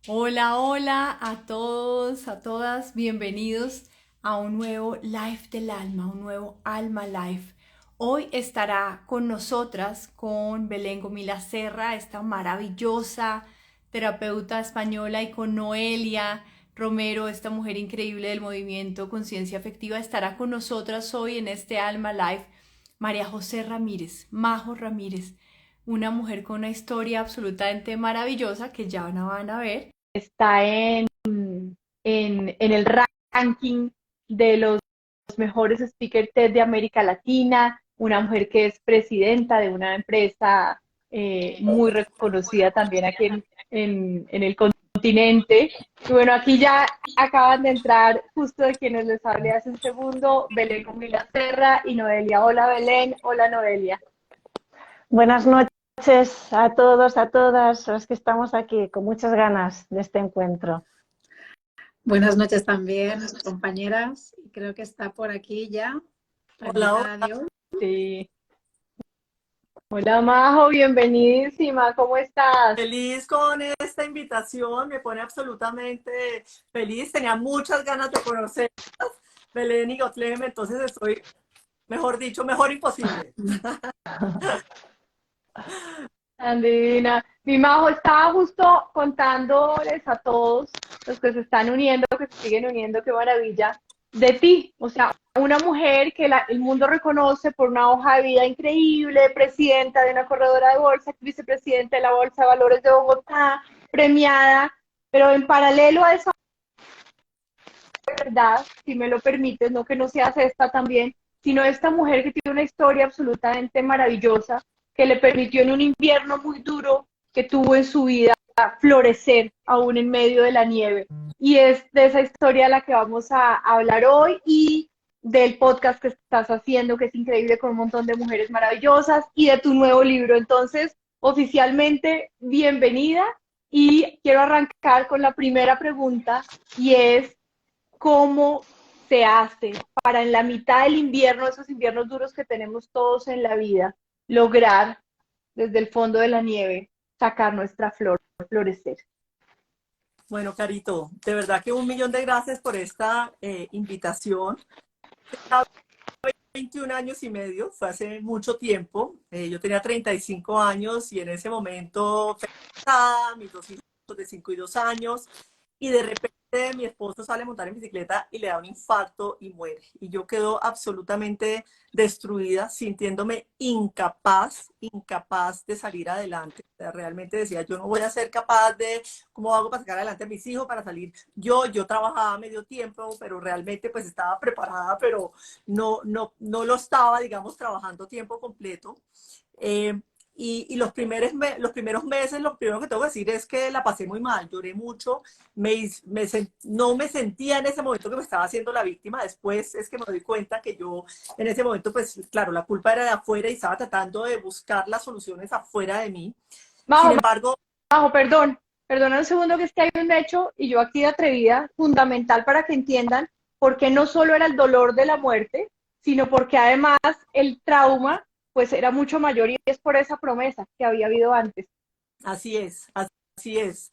Hola, hola a todos, a todas, bienvenidos a un nuevo Life del Alma, un nuevo Alma Life. Hoy estará con nosotras, con Belén Gomila Serra, esta maravillosa terapeuta española, y con Noelia Romero, esta mujer increíble del movimiento Conciencia Afectiva. Estará con nosotras hoy en este Alma Life María José Ramírez, Majo Ramírez, una mujer con una historia absolutamente maravillosa que ya van a ver. Está en el ranking de los mejores speaker TED de América Latina, una mujer que es presidenta de una empresa muy reconocida también aquí en el continente. Y bueno, aquí ya acaban de entrar, justo de quienes les hablé hace un segundo, Belén Comila Serra y Noelia. Hola Belén, hola Noelia. Buenas noches a todos, a todas los que estamos aquí con muchas ganas de este encuentro. Buenas noches también, compañeras. Creo que está por aquí ya la Hola, invitada hola. de hoy. Sí. Hola Majo, bienvenidísima, ¿cómo estás? Feliz con esta invitación, me pone absolutamente feliz. Tenía muchas ganas de conocer Belén y Gotlem, entonces estoy, mejor dicho, mejor imposible. Andina, mi Majo estaba justo contándoles a todos los que se están uniendo, que se siguen uniendo, qué maravilla, de ti. O sea, una mujer que el mundo reconoce por una hoja de vida increíble, presidenta de una corredora de bolsa, vicepresidenta de la Bolsa de Valores de Bogotá, premiada, pero en paralelo a esa verdad, si me lo permites, no que no seas esta también, sino esta mujer que tiene una historia absolutamente maravillosa, que le permitió en un invierno muy duro que tuvo en su vida florecer aún en medio de la nieve. Y es de esa historia la que vamos a hablar hoy y del podcast que estás haciendo, que es increíble, con un montón de mujeres maravillosas, y de tu nuevo libro. Entonces, oficialmente, bienvenida, y quiero arrancar con la primera pregunta, y es, ¿cómo se hace para en la mitad del invierno, esos inviernos duros que tenemos todos en la vida, lograr desde el fondo de la nieve sacar nuestra flor, florecer? Bueno, Carito, de verdad que 1 millón de gracias por esta invitación. 21 años y medio, fue hace mucho tiempo. Yo tenía 35 años y en ese momento, mis 2 hijos de 5 y 2 años, y de repente mi esposo sale a montar en bicicleta y le da un infarto y muere. Y yo quedo absolutamente destruida, sintiéndome incapaz de salir adelante. O sea, realmente decía, yo no voy a ser capaz de, ¿cómo hago para sacar adelante a mis hijos, para salir? Yo trabajaba medio tiempo, pero realmente pues estaba preparada, pero no lo estaba, digamos, trabajando tiempo completo. Eh, y los primeros meses, lo primero que tengo que decir es que la pasé muy mal, lloré mucho, no me sentía en ese momento que me estaba haciendo la víctima. Después es que me doy cuenta que yo en ese momento, pues claro, la culpa era de afuera y estaba tratando de buscar las soluciones afuera de mí. Sin Majo, embargo, Majo, perdona un segundo, que es que hay un hecho, y yo aquí de atrevida, fundamental para que entiendan por qué no solo era el dolor de la muerte, sino porque además el trauma pues era mucho mayor, y es por esa promesa que había habido antes. así es, así es.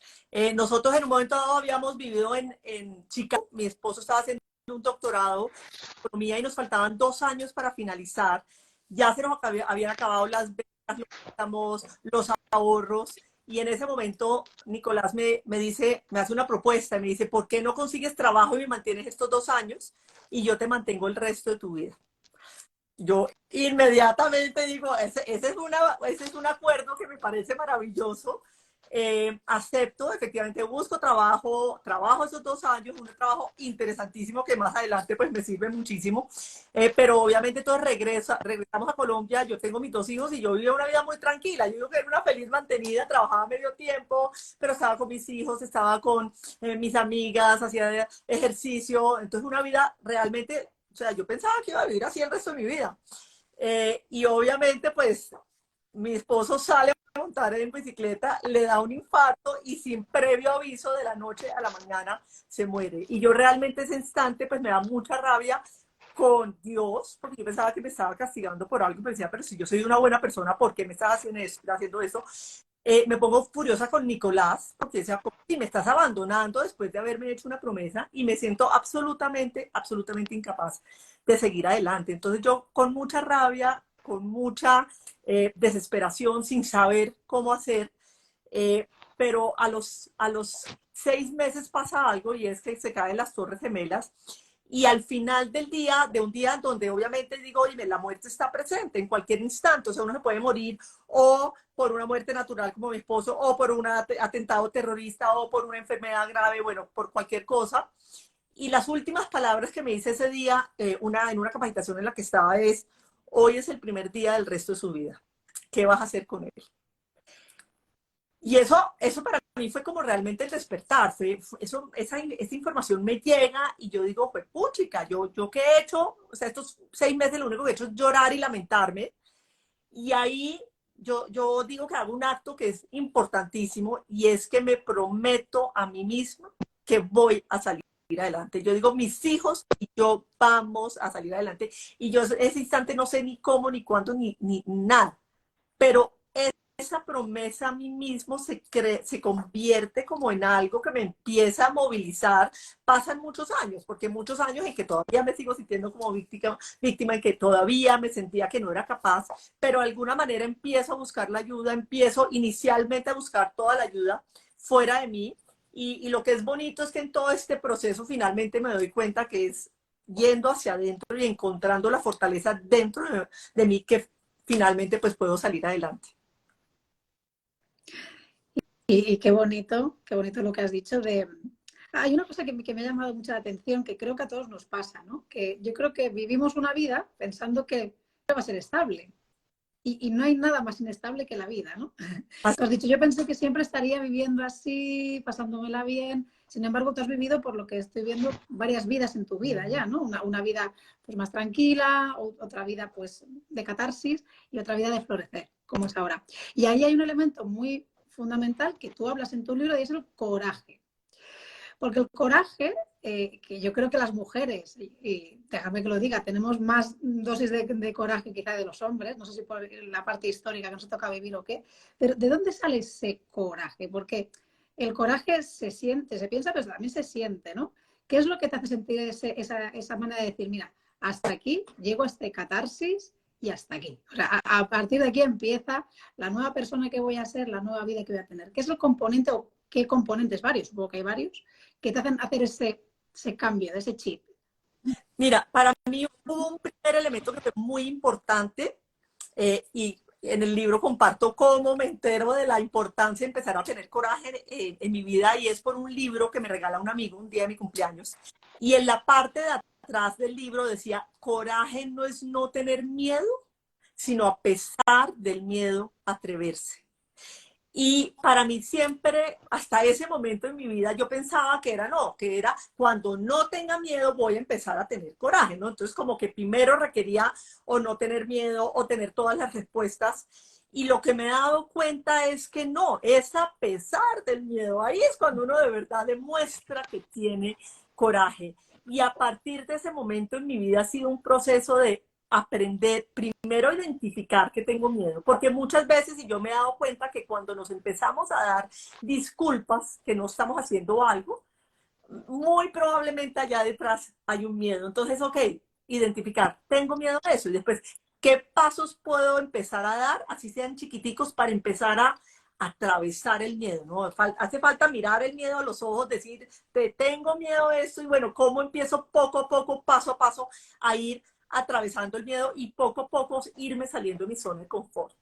Nosotros en un momento dado habíamos vivido en Chicago. Mi esposo estaba haciendo un doctorado en economía y nos faltaban 2 años para finalizar. Ya se nos habían acabado las becas, los ahorros. Y en ese momento Nicolás me dice, me hace una propuesta y me dice, ¿por qué no consigues trabajo y me mantienes estos 2 años y yo te mantengo el resto de tu vida? Yo inmediatamente digo, ese es un acuerdo que me parece maravilloso. Acepto, efectivamente busco trabajo esos 2 años, un trabajo interesantísimo que más adelante pues me sirve muchísimo. Pero obviamente todos regresamos a Colombia. Yo tengo mis 2 hijos y yo vivía una vida muy tranquila. Yo digo que era una feliz mantenida, trabajaba medio tiempo, pero estaba con mis hijos, estaba con mis amigas, hacía ejercicio. Entonces una vida realmente, o sea, yo pensaba que iba a vivir así el resto de mi vida. Y obviamente, pues, mi esposo sale a montar en bicicleta, le da un infarto y sin previo aviso, de la noche a la mañana se muere. Y yo realmente ese instante, pues, me da mucha rabia con Dios, porque yo pensaba que me estaba castigando por algo, pero decía, pero si yo soy una buena persona, ¿por qué me estás haciendo eso? Me pongo furiosa con Nicolás, porque decía, si me estás abandonando después de haberme hecho una promesa, y me siento absolutamente, absolutamente incapaz de seguir adelante. Entonces yo con mucha rabia, con mucha desesperación, sin saber cómo hacer, eh, pero a los 6 meses pasa algo y es que se caen las Torres Gemelas y al final del día, de un día donde obviamente digo, oye, la muerte está presente en cualquier instante, o sea, uno se puede morir o por una muerte natural como mi esposo, o por un atentado terrorista, o por una enfermedad grave, bueno, por cualquier cosa. Y las últimas palabras que me hice ese día, en una capacitación en la que estaba, es, hoy es el primer día del resto de su vida. ¿Qué vas a hacer con él? Y eso para mí fue como realmente el despertar. Esa información me llega y yo digo, pues puchica, yo qué he hecho, o sea, estos 6 meses lo único que he hecho es llorar y lamentarme. Y ahí yo digo que hago un acto que es importantísimo y es que me prometo a mí misma que voy a salir adelante. Yo digo, mis hijos y yo vamos a salir adelante. Y yo ese instante no sé ni cómo, ni cuándo, ni nada. Pero esa promesa a mí mismo se convierte como en algo que me empieza a movilizar. Pasan muchos años, porque muchos años en que todavía me sigo sintiendo como víctima, en que todavía me sentía que no era capaz, pero de alguna manera empiezo a buscar la ayuda, empiezo inicialmente a buscar toda la ayuda fuera de mí. Y lo que es bonito es que en todo este proceso finalmente me doy cuenta que es yendo hacia adentro y encontrando la fortaleza dentro de mí que finalmente pues puedo salir adelante. Y qué bonito lo que has dicho de... Hay una cosa que me ha llamado mucha la atención, que creo que a todos nos pasa, ¿no? Que yo creo que vivimos una vida pensando que va a ser estable. Y no hay nada más inestable que la vida, ¿no? Tú has dicho, yo pensé que siempre estaría viviendo así, pasándomela bien. Sin embargo, tú has vivido, por lo que estoy viendo, varias vidas en tu vida ya, ¿no? Una vida pues, más tranquila, otra vida pues, de catarsis y otra vida de florecer, como es ahora. Y ahí hay un elemento muy fundamental que tú hablas en tu libro y es el coraje. Porque el coraje, que yo creo que las mujeres, y déjame que lo diga, tenemos más dosis de coraje quizá de los hombres, no sé si por la parte histórica que nos toca vivir o qué, pero ¿de dónde sale ese coraje? Porque el coraje se siente, se piensa, pero también se siente, ¿no? ¿Qué es lo que te hace sentir esa manera de decir, mira, hasta aquí, llego a este catarsis y hasta aquí? O sea, a partir de aquí empieza la nueva persona que voy a ser, la nueva vida que voy a tener. ¿Qué es el componente o qué componentes? Varios, supongo que hay varios, que te hacen hacer ese cambio, de ese chip. Mira, para mí hubo un primer elemento que fue muy importante y en el libro comparto cómo me entero de la importancia de empezar a tener coraje en mi vida y es por un libro que me regala un amigo un día de mi cumpleaños. Y en la parte de atrás del libro decía, coraje no es no tener miedo, sino a pesar del miedo, atreverse. Y para mí siempre, hasta ese momento en mi vida, yo pensaba que era no, que era cuando no tenga miedo voy a empezar a tener coraje, ¿no? Entonces como que primero requería o no tener miedo o tener todas las respuestas. Y lo que me he dado cuenta es que no, es a pesar del miedo. Ahí es cuando uno de verdad demuestra que tiene coraje. Y a partir de ese momento en mi vida ha sido un proceso de aprender primero a identificar que tengo miedo, porque muchas veces, y yo me he dado cuenta que cuando nos empezamos a dar disculpas que no estamos haciendo algo, muy probablemente allá detrás hay un miedo. Entonces, ok, identificar, tengo miedo a eso, y después, ¿qué pasos puedo empezar a dar, así sean chiquiticos, para empezar a atravesar el miedo, ¿no? Hace falta mirar el miedo a los ojos, decir, te tengo miedo a esto, y bueno, ¿cómo empiezo poco a poco, paso a paso, a ir atravesando el miedo y poco a poco irme saliendo de mi zona de confort?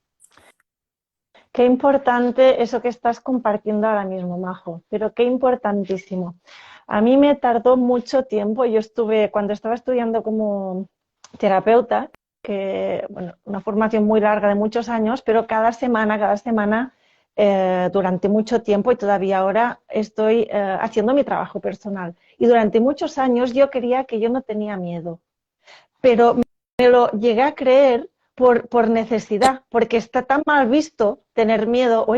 Qué importante eso que estás compartiendo ahora mismo, Majo, pero qué importantísimo. A mí me tardó mucho tiempo, cuando estaba estudiando como terapeuta, que, bueno, una formación muy larga de muchos años, pero cada semana, durante mucho tiempo y todavía ahora estoy haciendo mi trabajo personal. Y durante muchos años yo creía que yo no tenía miedo, pero me lo llegué a creer por necesidad, porque está tan mal visto tener miedo o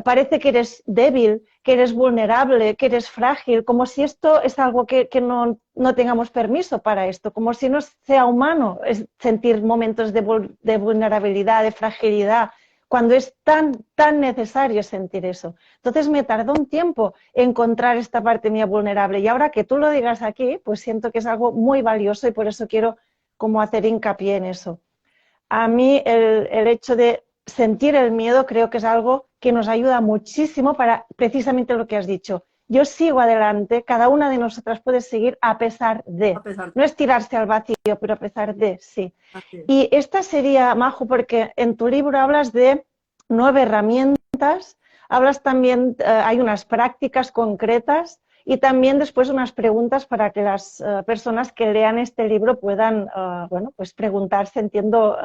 parece que eres débil, que eres vulnerable, que eres frágil, como si esto es algo que no tengamos permiso para esto, como si no sea humano sentir momentos de vulnerabilidad, de fragilidad, cuando es tan necesario sentir eso. Entonces me tardó un tiempo encontrar esta parte mía vulnerable y ahora que tú lo digas aquí, pues siento que es algo muy valioso y por eso quiero como hacer hincapié en eso. A mí el hecho de sentir el miedo creo que es algo que nos ayuda muchísimo para precisamente lo que has dicho. Yo sigo adelante, cada una de nosotras puede seguir a pesar de. A pesar de... No es tirarse al vacío, pero a pesar de, sí. Así es. Y esta sería, Majo, porque en tu libro hablas de 9 herramientas, hablas también, hay unas prácticas concretas y también después unas preguntas para que las personas que lean este libro puedan, bueno, pues preguntarse, entiendo,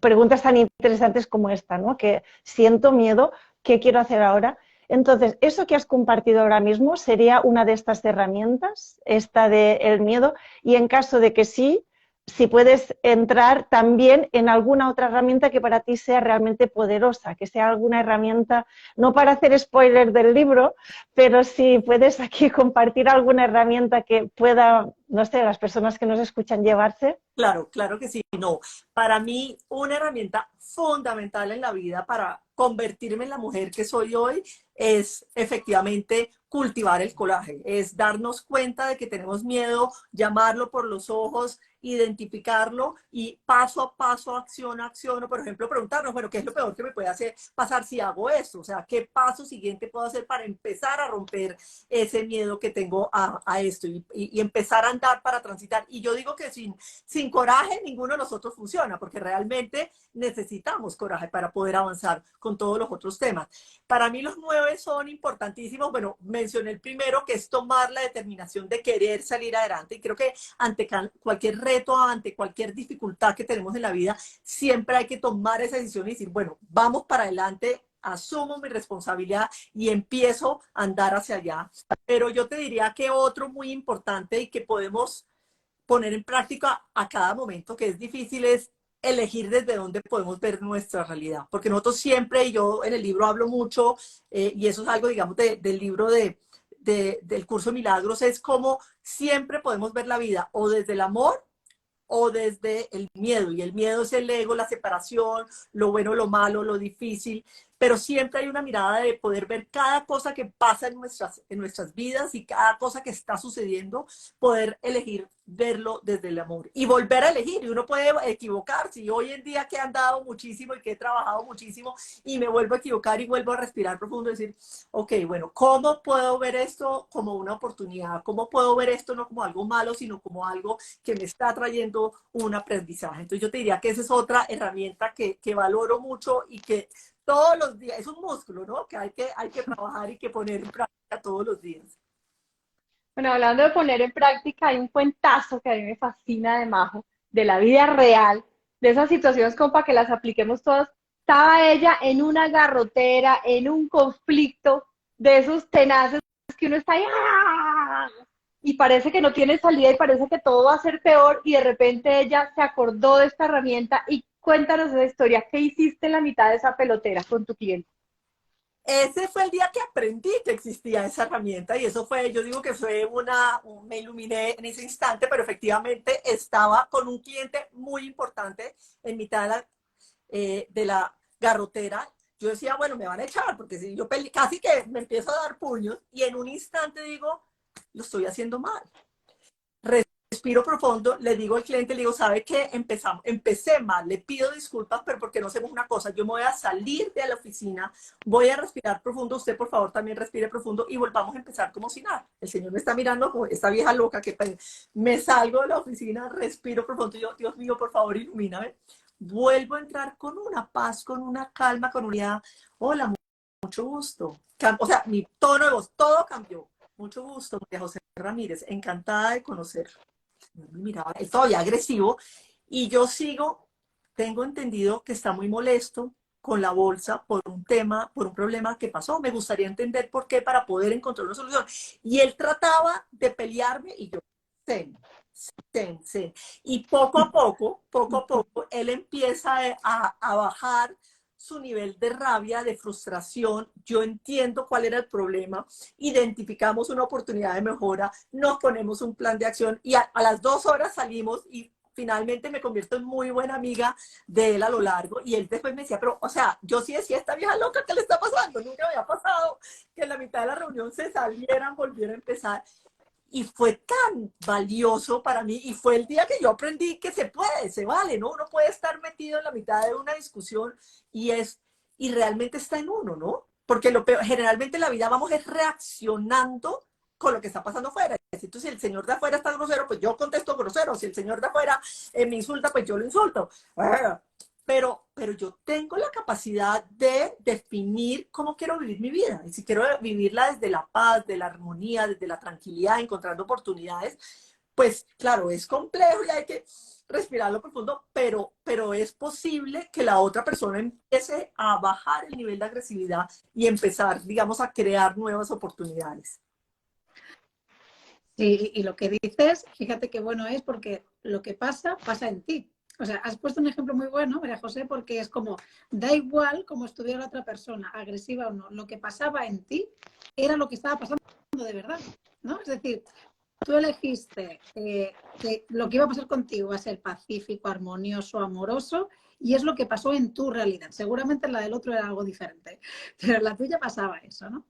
preguntas tan interesantes como esta, ¿no? Que siento miedo, ¿qué quiero hacer ahora? Entonces, eso que has compartido ahora mismo sería una de estas herramientas, esta del miedo, y en caso de que sí, si puedes entrar también en alguna otra herramienta que para ti sea realmente poderosa, que sea alguna herramienta, no para hacer spoiler del libro, pero si puedes aquí compartir alguna herramienta que pueda, no sé, las personas que nos escuchan llevarse. Claro, claro que sí. No, para mí una herramienta fundamental en la vida para convertirme en la mujer que soy hoy es efectivamente cultivar el coraje, es darnos cuenta de que tenemos miedo, llamarlo por los ojos, identificarlo y paso a paso, acción a acción, o por ejemplo preguntarnos, bueno, ¿qué es lo peor que me puede hacer pasar si hago esto? O sea, ¿qué paso siguiente puedo hacer para empezar a romper ese miedo que tengo a esto y empezar a andar para transitar? Y yo digo que sin coraje ninguno de nosotros funciona, porque realmente necesitamos coraje para poder avanzar con todos los otros temas. Para mí los 9 son importantísimos. Bueno, mencioné el primero, que es tomar la determinación de querer salir adelante. Y creo que ante cualquier reto, ante cualquier dificultad que tenemos en la vida, siempre hay que tomar esa decisión y decir, bueno, vamos para adelante, asumo mi responsabilidad y empiezo a andar hacia allá. Pero yo te diría que otro muy importante y que podemos poner en práctica a cada momento, que es difícil, es elegir desde dónde podemos ver nuestra realidad. Porque nosotros siempre, y yo en el libro hablo mucho, y eso es algo, digamos, del libro del curso Milagros, es como siempre podemos ver la vida o desde el amor o desde el miedo. Y el miedo es el ego, la separación, lo bueno, lo malo, lo difícil. Pero siempre hay una mirada de poder ver cada cosa que pasa en nuestras vidas y cada cosa que está sucediendo, poder elegir verlo desde el amor y volver a elegir. Y uno puede equivocarse. Y hoy en día que he andado muchísimo y que he trabajado muchísimo y me vuelvo a equivocar y vuelvo a respirar profundo y decir, ok, bueno, ¿cómo puedo ver esto como una oportunidad? ¿Cómo puedo ver esto no como algo malo, sino como algo que me está trayendo un aprendizaje? Entonces yo te diría que esa es otra herramienta que valoro mucho y que todos los días, es un músculo, ¿no? Que hay que trabajar y que poner en práctica todos los días. Bueno, hablando de poner en práctica, hay un cuentazo que a mí me fascina de Majo, de la vida real, de esas situaciones como para que las apliquemos todas. Estaba ella en una garrotera, en un conflicto de esos tenaces que uno está ahí, ¡ah! Y parece que no tiene salida y parece que todo va a ser peor y de repente ella se acordó de esta herramienta y cuéntanos esa historia. ¿Qué hiciste en la mitad de esa pelotera con tu cliente? Ese fue el día que aprendí que existía esa herramienta y eso fue, yo digo que fue me iluminé en ese instante, pero efectivamente estaba con un cliente muy importante en mitad de la garrotera. Yo decía, bueno, me van a echar, porque si yo casi que me empiezo a dar puños y en un instante digo, lo estoy haciendo mal. Respiro profundo, le digo al cliente, le digo, ¿sabe qué? Empecé mal, le pido disculpas, pero porque no hacemos una cosa, yo me voy a salir de la oficina, voy a respirar profundo, usted por favor también respire profundo y volvamos a empezar como si nada. El señor me está mirando como esta vieja loca que me salgo de la oficina, respiro profundo, yo, Dios mío, por favor, ilumíname. Vuelvo a entrar con una paz, con una calma, con unidad. Hola, mucho gusto. O sea, mi tono de voz, todo cambió. Mucho gusto, María José Ramírez, encantada de conocer. Miraba, es todavía agresivo y yo sigo, tengo entendido que está muy molesto con la bolsa por un tema, por un problema que pasó. Me gustaría entender por qué para poder encontrar una solución. Y él trataba de pelearme y yo, zen. Y poco a poco, él empieza a bajar su nivel de rabia, de frustración. Yo entiendo cuál era el problema, identificamos una oportunidad de mejora, nos ponemos un plan de acción y a las 2 horas salimos y finalmente me convierto en muy buena amiga de él a lo largo, y él después me decía, pero, o sea, yo sí decía, esta vieja loca, ¿qué le está pasando? Nunca me había pasado que en la mitad de la reunión se salieran, volvieran a empezar. Y fue tan valioso para mí, y fue el día que yo aprendí que se puede, se vale, ¿no? Uno puede estar metido en la mitad de una discusión y realmente está en uno, ¿no? Porque generalmente en la vida vamos es reaccionando con lo que está pasando afuera. Entonces, si el señor de afuera está grosero, pues yo contesto grosero. Si el señor de afuera me insulta, pues yo lo insulto. Pero yo tengo la capacidad de definir cómo quiero vivir mi vida. Y si quiero vivirla desde la paz, de la armonía, desde la tranquilidad, encontrando oportunidades, pues claro, es complejo y hay que respirarlo profundo, pero es posible que la otra persona empiece a bajar el nivel de agresividad y empezar, digamos, a crear nuevas oportunidades. Sí, y lo que dices, fíjate qué bueno es porque lo que pasa, pasa en ti. O sea, has puesto un ejemplo muy bueno, María José, porque es como, da igual cómo estuviera la otra persona, agresiva o no, lo que pasaba en ti era lo que estaba pasando de verdad, ¿no? Es decir, tú elegiste que lo que iba a pasar contigo va a ser pacífico, armonioso, amoroso, y es lo que pasó en tu realidad. Seguramente la del otro era algo diferente, pero en la tuya pasaba eso, ¿no?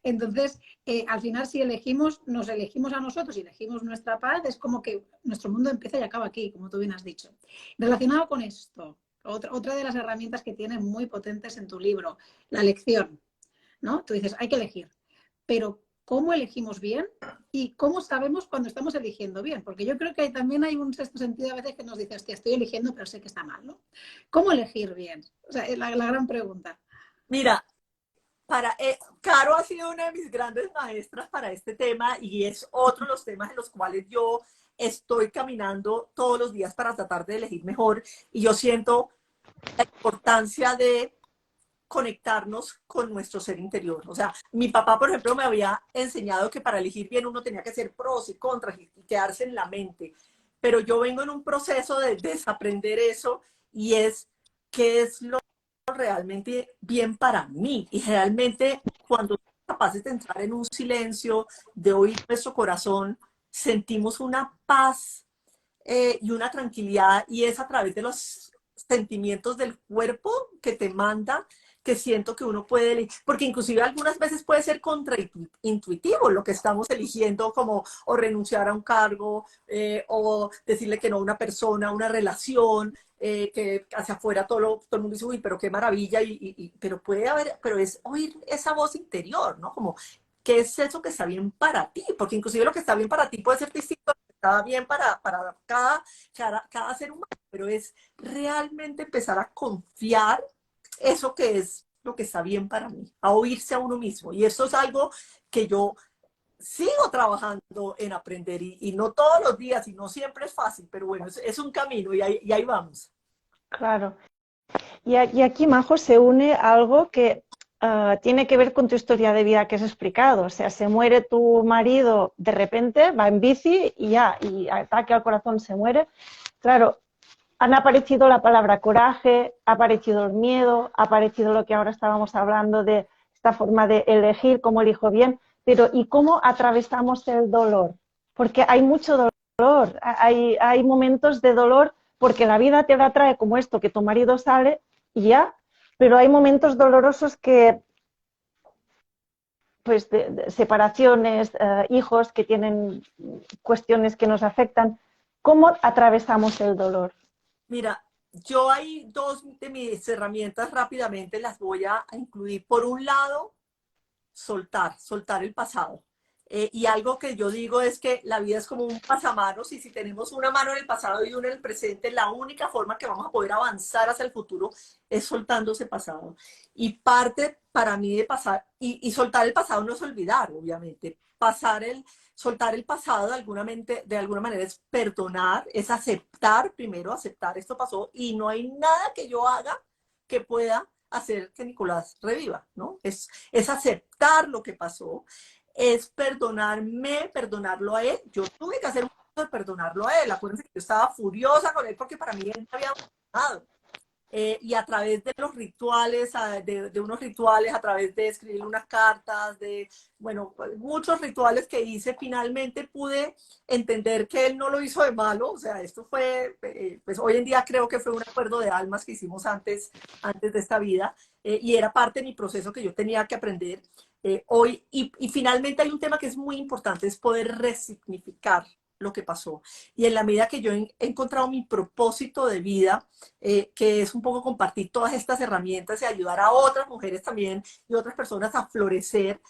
Entonces, al final, si nos elegimos a nosotros y elegimos nuestra paz, es como que nuestro mundo empieza y acaba aquí, como tú bien has dicho. Relacionado con esto, otra de las herramientas que tienes muy potentes en tu libro, la elección, ¿no? Tú dices, hay que elegir, pero ¿cómo elegimos bien? ¿Y cómo sabemos cuando estamos eligiendo bien? Porque yo creo que también hay un sexto sentido a veces que nos dice, hostia, estoy eligiendo, pero sé que está mal, ¿no? ¿Cómo elegir bien? O sea, es la gran pregunta. Mira, Caro ha sido una de mis grandes maestras para este tema, y es otro de los temas en los cuales yo estoy caminando todos los días para tratar de elegir mejor, y yo siento la importancia de conectarnos con nuestro ser interior. O sea, mi papá, por ejemplo, me había enseñado que para elegir bien uno tenía que hacer pros y contras y quedarse en la mente, pero yo vengo en un proceso de desaprender eso, y es qué es lo realmente bien para mí. Y realmente cuando somos capaces de entrar en un silencio, de oír nuestro corazón, sentimos una paz y una tranquilidad, y es a través de los sentimientos del cuerpo que te manda, que siento que uno puede elegir, porque inclusive algunas veces puede ser contraintuitivo lo que estamos eligiendo, como o renunciar a un cargo, o decirle que no a una persona, una relación, que hacia afuera todo el mundo dice, uy, pero qué maravilla, pero puede haber, pero es oír esa voz interior, ¿no? Como, ¿qué es eso que está bien para ti? Porque inclusive lo que está bien para ti puede ser distinto, está bien para cada ser humano, pero es realmente empezar a confiar eso que es lo que está bien para mí, a oírse a uno mismo. Y eso es algo que yo sigo trabajando en aprender, y no todos los días y no siempre es fácil, pero bueno, es un camino, y ahí vamos. Claro. Y aquí, Majo, se une algo que tiene que ver con tu historia de vida que has explicado. O sea, se muere tu marido de repente, va en bici y ya, y ataque al corazón, se muere. Claro, han aparecido la palabra coraje, ha aparecido el miedo, ha aparecido lo que ahora estábamos hablando de esta forma de elegir, cómo elijo bien, pero ¿y cómo atravesamos el dolor? Porque hay mucho dolor, hay momentos de dolor porque la vida te la trae como esto, que tu marido sale y ya, pero hay momentos dolorosos que, pues, de separaciones, hijos que tienen cuestiones que nos afectan. ¿Cómo atravesamos el dolor? Mira, yo hay dos de mis herramientas, rápidamente las voy a incluir. Por un lado, soltar el pasado. Y algo que yo digo es que la vida es como un pasamanos, y si tenemos una mano en el pasado y una en el presente, la única forma que vamos a poder avanzar hacia el futuro es soltando ese pasado. Y parte para mí de pasar, y soltar el pasado no es olvidar, obviamente. Soltar el pasado de alguna manera es perdonar, es aceptar, primero aceptar esto pasó, y no hay nada que yo haga que pueda hacer que Nicolás reviva, ¿no? Es aceptar lo que pasó, es perdonarme, perdonarlo a él. Yo tuve que hacer un poco de perdonarlo a él. Acuérdense que yo estaba furiosa con él porque para mí él me había abandonado. y a través de los rituales, de unos rituales, a través de escribir unas cartas, bueno, muchos rituales que hice, finalmente pude entender que él no lo hizo de malo. O sea, esto fue, pues hoy en día creo que fue un acuerdo de almas que hicimos antes de esta vida, y era parte de mi proceso que yo tenía que aprender. Hoy, y finalmente hay un tema que es muy importante, es poder resignificar lo que pasó. Y en la medida que yo he encontrado mi propósito de vida, que es un poco compartir todas estas herramientas y ayudar a otras mujeres también y otras personas a florecer,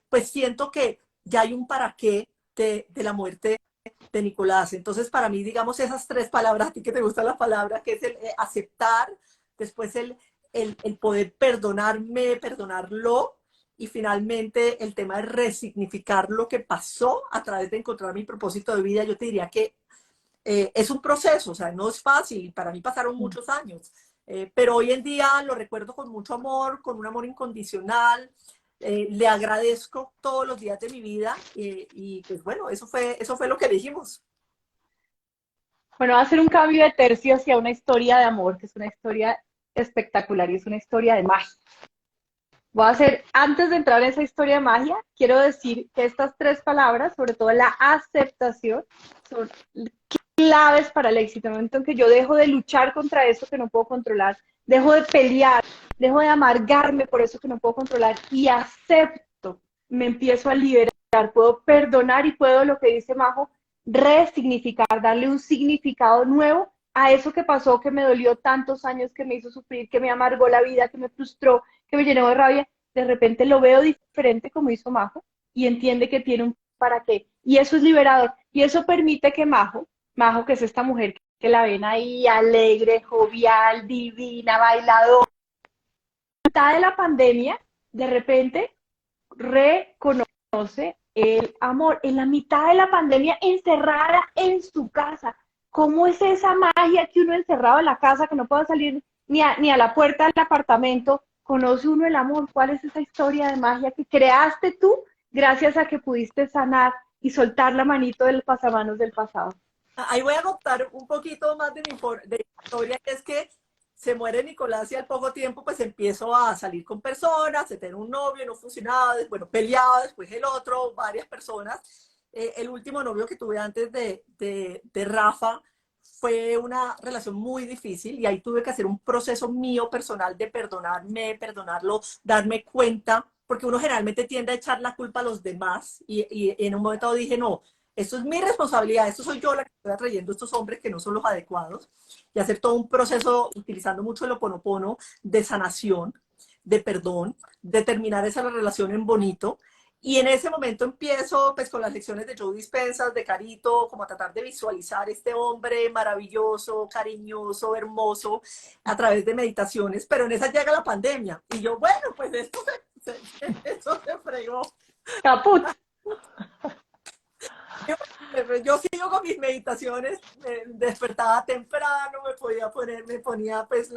pues siento que ya hay un para qué de la muerte de Nicolás. Entonces, para mí, digamos, esas tres palabras, a ti que te gustan las palabras, que es el aceptar, después el poder perdonarme, perdonarlo, y finalmente el tema de resignificar lo que pasó a través de encontrar mi propósito de vida. Yo te diría que es un proceso, o sea, no es fácil. Para mí pasaron muchos años, pero hoy en día lo recuerdo con mucho amor, con un amor incondicional. Le agradezco todos los días de mi vida, y pues bueno, eso fue lo que dijimos. Bueno, va a ser un cambio de tercio hacia una historia de amor, que es una historia espectacular y es una historia de magia. Voy a hacer, antes de entrar en esa historia de magia, quiero decir que estas tres palabras, sobre todo la aceptación, son claves para el éxito. En el momento en que yo dejo de luchar contra eso que no puedo controlar, dejo de pelear, dejo de amargarme por eso que no puedo controlar y acepto, me empiezo a liberar, puedo perdonar y puedo, lo que dice Majo, resignificar, darle un significado nuevo a eso que pasó, que me dolió tantos años, que me hizo sufrir, que me amargó la vida, que me frustró, que me llenó de rabia. De repente lo veo diferente, como hizo Majo, y entiende que tiene un para qué. Y eso es liberador. Y eso permite que Majo, que es esta mujer que la ven ahí alegre, jovial, divina, bailadora, en mitad de la pandemia, de repente reconoce el amor. En la mitad de la pandemia, encerrada en su casa. ¿Cómo es esa magia que uno encerrado en la casa, que no puede salir ni a la puerta del apartamento, conoce uno el amor? ¿Cuál es esa historia de magia que creaste tú gracias a que pudiste sanar y soltar la manito del pasamanos del pasado? Ahí voy a contar un poquito más de de mi historia, que es que se muere Nicolás y al poco tiempo pues empiezo a salir con personas, a tener un novio, no funcionaba, bueno, peleaba, después el otro, varias personas. El último novio que tuve antes de Rafa fue una relación muy difícil, y ahí tuve que hacer un proceso mío personal de perdonarme, perdonarlo, darme cuenta, porque uno generalmente tiende a echar la culpa a los demás, y en un momento dije, no, esto es mi responsabilidad, esto soy yo la que estoy atrayendo a estos hombres que no son los adecuados, y hacer todo un proceso utilizando mucho el Ho'oponopono de sanación, de perdón, de terminar esa relación en bonito. Y en ese momento empiezo pues con las lecciones de Joe Dispenza, de Carito, como a tratar de visualizar este hombre maravilloso, cariñoso, hermoso, a través de meditaciones, pero en esa llega la pandemia. Y yo, bueno, pues eso se fregó. Caput. Yo sigo con mis meditaciones, despertaba temprano, me ponía pues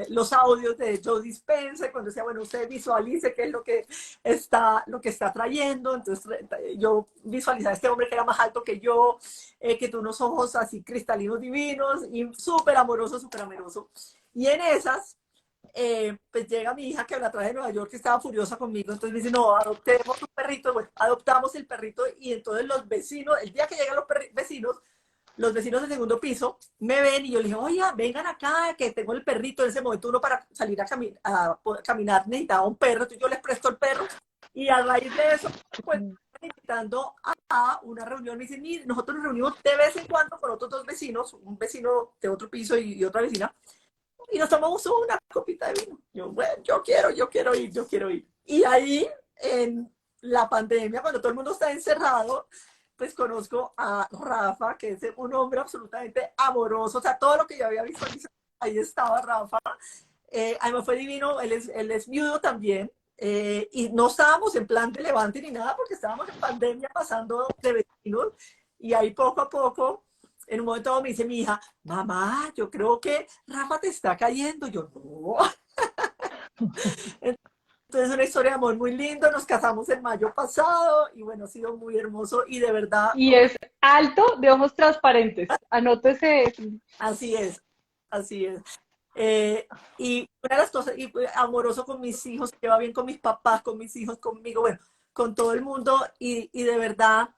los audios de Joe Dispenza, cuando decía, bueno, usted visualice qué es lo que está trayendo. Entonces yo visualizaba a este hombre que era más alto que yo, que tuvo unos ojos así cristalinos divinos y súper amoroso, súper amoroso. Y en esas, pues llega mi hija, que la traje de Nueva York, que estaba furiosa conmigo. Entonces me dice, no, adoptemos un perrito. Bueno, adoptamos el perrito, y entonces los vecinos, el día que llegan los vecinos del segundo piso me ven, y yo les dije, oye, vengan acá, que tengo el perrito. En ese momento uno, para salir a caminar necesitaba un perro, entonces yo les presto el perro, y a raíz de eso, pues invitando a una reunión. Me dicen, mire, nosotros nos reunimos de vez en cuando con otros dos vecinos, un vecino de otro piso y otra vecina, y nos tomamos una copita de vino. Yo, bueno, yo quiero ir. Y ahí, en la pandemia, cuando todo el mundo está encerrado, pues conozco a Rafa, que es un hombre absolutamente amoroso. O sea, todo lo que yo había visualizado, ahí estaba Rafa. Además fue divino, él es viudo también. Y no estábamos en plan de levante ni nada, porque estábamos en pandemia pasando de vecinos. Y ahí poco a poco, en un momento me dice mi hija, mamá, yo creo que Rafa te está cayendo. Yo, no. Entonces, una historia de amor muy lindo. Nos casamos en mayo pasado, y bueno, ha sido muy hermoso, y de verdad, Y es alto, de ojos transparentes. Anótese. así es, así es. Y una de las cosas, y amoroso con mis hijos, se lleva bien con mis papás, con mis hijos, conmigo, bueno, con todo el mundo. Y de verdad,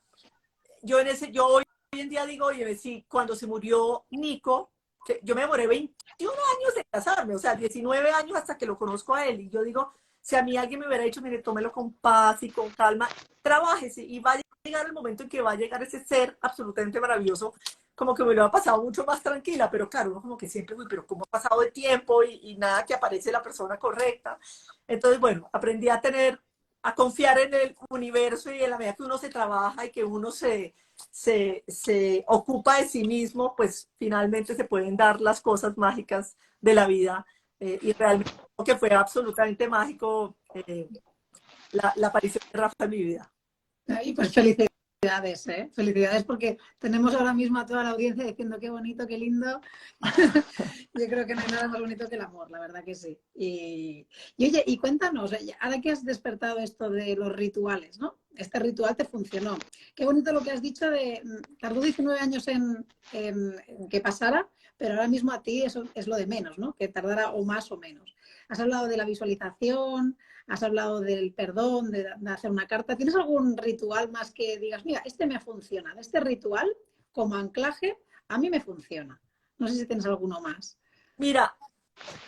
yo hoy en día digo, oye, sí, cuando se murió Nico, que yo me demoré 21 años de casarme, o sea, 19 años hasta que lo conozco a él. Y yo digo, si a mí alguien me hubiera dicho, mire, tómelo con paz y con calma, trabájese y va a llegar el momento en que va a llegar ese ser absolutamente maravilloso, como que me lo ha pasado mucho más tranquila, pero claro, uno como que siempre, uy, pero cómo ha pasado el tiempo y nada que aparece la persona correcta. Entonces, bueno, aprendí a confiar en el universo y en la medida que uno se trabaja y que uno se ocupa de sí mismo, pues finalmente se pueden dar las cosas mágicas de la vida. Y realmente creo que fue absolutamente mágico la aparición de Rafa en mi vida. Ay, pues felicidades, ¿eh? Felicidades porque tenemos ahora mismo a toda la audiencia diciendo qué bonito, qué lindo. Yo creo que no hay nada más bonito que el amor, la verdad que sí. Y oye, y cuéntanos, ahora que has despertado esto de los rituales, ¿no? Este ritual te funcionó. Qué bonito lo que has dicho de, tardó 19 años en que pasara, pero ahora mismo a ti eso es lo de menos, ¿no? Que tardara o más o menos. Has hablado de la visualización, has hablado del perdón, de hacer una carta. ¿Tienes algún ritual más que digas, mira, este me funciona? Este ritual, como anclaje, a mí me funciona. No sé si tienes alguno más. Mira,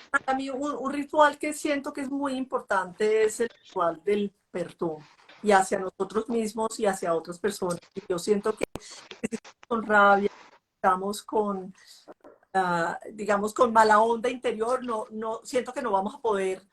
para mí un ritual que siento que es muy importante es el ritual del perdón, y hacia nosotros mismos y hacia otras personas. Y yo siento que si estamos con rabia, estamos con, digamos, con mala onda interior, no, siento que no vamos a poder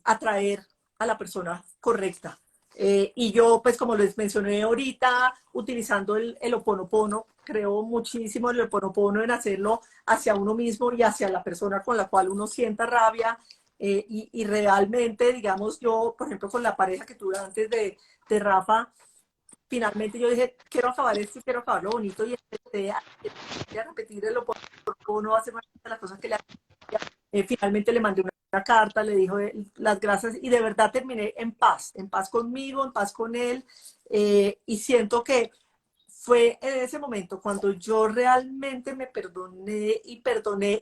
atraer a la persona correcta. Y yo, pues como les mencioné ahorita, utilizando el Ho'oponopono, creo muchísimo el Ho'oponopono en hacerlo hacia uno mismo y hacia la persona con la cual uno sienta rabia. Y realmente, digamos, yo, por ejemplo, con la pareja que tuve antes de Rafa, finalmente yo dije, quiero acabar esto y quiero acabar lo bonito, y empecé a repetir el Ho'oponopono, hacer las cosas que le hacía. Finalmente le mandé una carta, le dijo las gracias y de verdad terminé en paz conmigo, en paz con él. Y siento que fue en ese momento cuando yo realmente me perdoné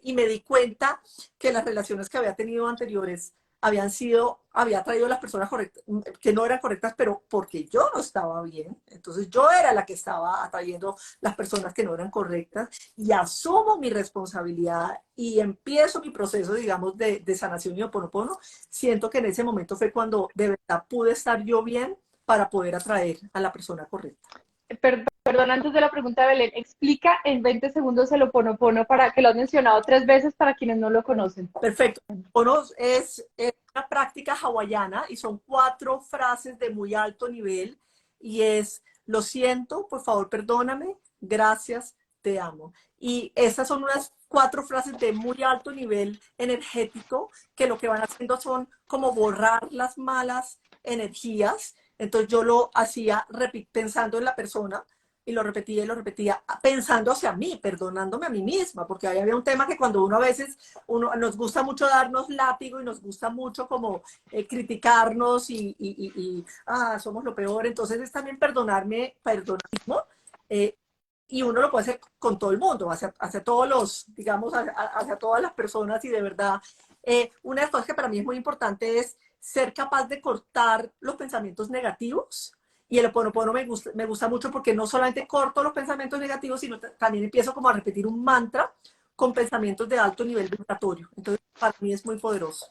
y me di cuenta que las relaciones que había tenido anteriores había traído a las personas correctas, que no eran correctas, pero porque yo no estaba bien. Entonces yo era la que estaba atrayendo las personas que no eran correctas, y asumo mi responsabilidad y empiezo mi proceso, digamos, de sanación y Ho'oponopono. Siento que en ese momento fue cuando de verdad pude estar yo bien para poder atraer a la persona correcta. Perdón, antes de la pregunta, Belén, explica en 20 segundos el Ho'oponopono, para que lo has mencionado 3 veces para quienes no lo conocen. Perfecto. Ho'oponopono es una práctica hawaiana y son 4 frases de muy alto nivel, y es: lo siento, por favor, perdóname, gracias, te amo. Y estas son unas 4 frases de muy alto nivel energético que lo que van haciendo son como borrar las malas energías. Entonces yo lo hacía pensando en la persona, y lo repetía, pensando hacia mí, perdonándome a mí misma, porque ahí había un tema que cuando uno a veces, nos gusta mucho darnos látigo y nos gusta mucho como criticarnos somos lo peor. Entonces es también perdonismo, y uno lo puede hacer con todo el mundo, hacia todos los, digamos, hacia todas las personas. Y de verdad, una de las cosas que para mí es muy importante es ser capaz de cortar los pensamientos negativos. Y el Ho'oponopono me gusta mucho porque no solamente corto los pensamientos negativos, sino también empiezo como a repetir un mantra con pensamientos de alto nivel vibratorio. Entonces, para mí es muy poderoso.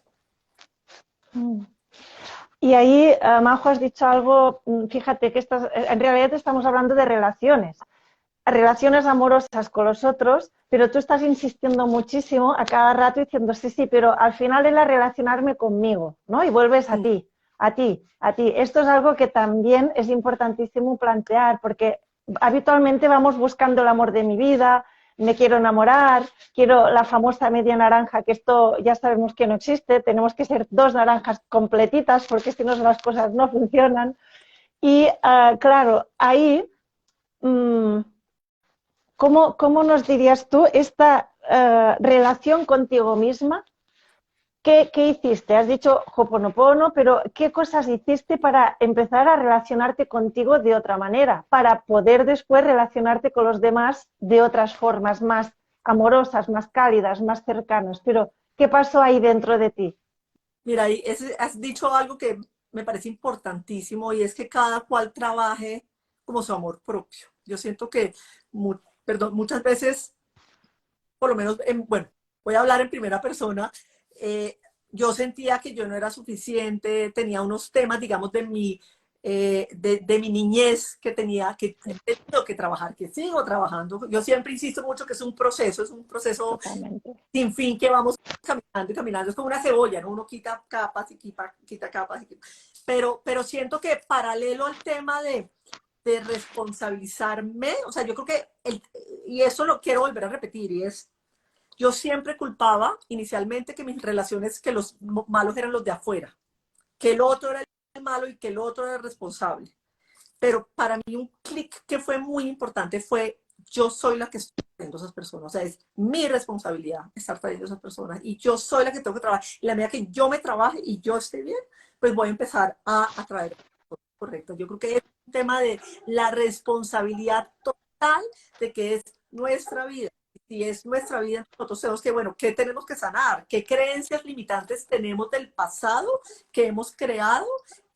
Y ahí, Majo, has dicho algo, fíjate que en realidad estamos hablando de relaciones amorosas con los otros, pero tú estás insistiendo muchísimo a cada rato diciendo, sí, sí, pero al final es relacionarme conmigo, ¿no? Y vuelves a ti. Esto es algo que también es importantísimo plantear, porque habitualmente vamos buscando el amor de mi vida, me quiero enamorar, quiero la famosa media naranja, que esto ya sabemos que no existe, tenemos que ser 2 naranjas completitas, porque si no las cosas no funcionan. Y claro, ahí, ¿cómo nos dirías tú esta relación contigo misma? ¿Qué hiciste? Has dicho Ho'oponopono, pero ¿qué cosas hiciste para empezar a relacionarte contigo de otra manera? Para poder después relacionarte con los demás de otras formas más amorosas, más cálidas, más cercanas. Pero, ¿qué pasó ahí dentro de ti? Mira, has dicho algo que me parece importantísimo y es que cada cual trabaje como su amor propio. Yo siento que, perdón, muchas veces, por lo menos, bueno, voy a hablar en primera persona, eh, yo sentía que yo no era suficiente, tenía unos temas, digamos, de mi niñez que tenía que, he tenido que trabajar, que sigo trabajando. Yo siempre insisto mucho que es un proceso Totalmente. sin fin que vamos caminando y caminando. Es como una cebolla, ¿no? Uno quita capas y quita capas. Pero siento que paralelo al tema de responsabilizarme, o sea, yo creo que, y eso lo quiero volver a repetir, y es, yo siempre culpaba inicialmente que mis relaciones, que los malos eran los de afuera, que el otro era el malo y que el otro era el responsable. Pero para mí un clic que fue muy importante fue, yo soy la que estoy trayendo a esas personas, o sea, es mi responsabilidad estar trayendo a esas personas y yo soy la que tengo que trabajar. Y la medida que yo me trabaje y yo esté bien, pues voy a empezar a atraer. Correcto, yo creo que es un tema de la responsabilidad total de que es nuestra vida. Si es nuestra vida, nosotros tenemos que, bueno, ¿qué tenemos que sanar? ¿Qué creencias limitantes tenemos del pasado que hemos creado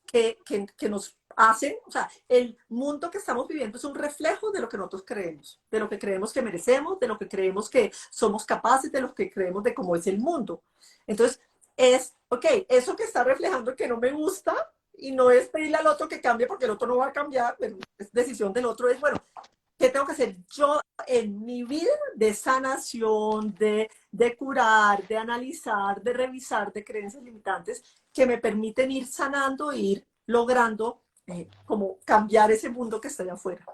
que nos hacen? O sea, el mundo que estamos viviendo es un reflejo de lo que nosotros creemos, de lo que creemos que merecemos, de lo que creemos que somos capaces, de lo que creemos de cómo es el mundo. Entonces, ok, eso que está reflejando que no me gusta, y no es pedirle al otro que cambie porque el otro no va a cambiar, pero es decisión del otro, es, bueno, ¿qué tengo que hacer yo en mi vida de sanación, de curar, de analizar, de revisar de creencias limitantes que me permiten ir sanando e ir logrando como cambiar ese mundo que está allá afuera?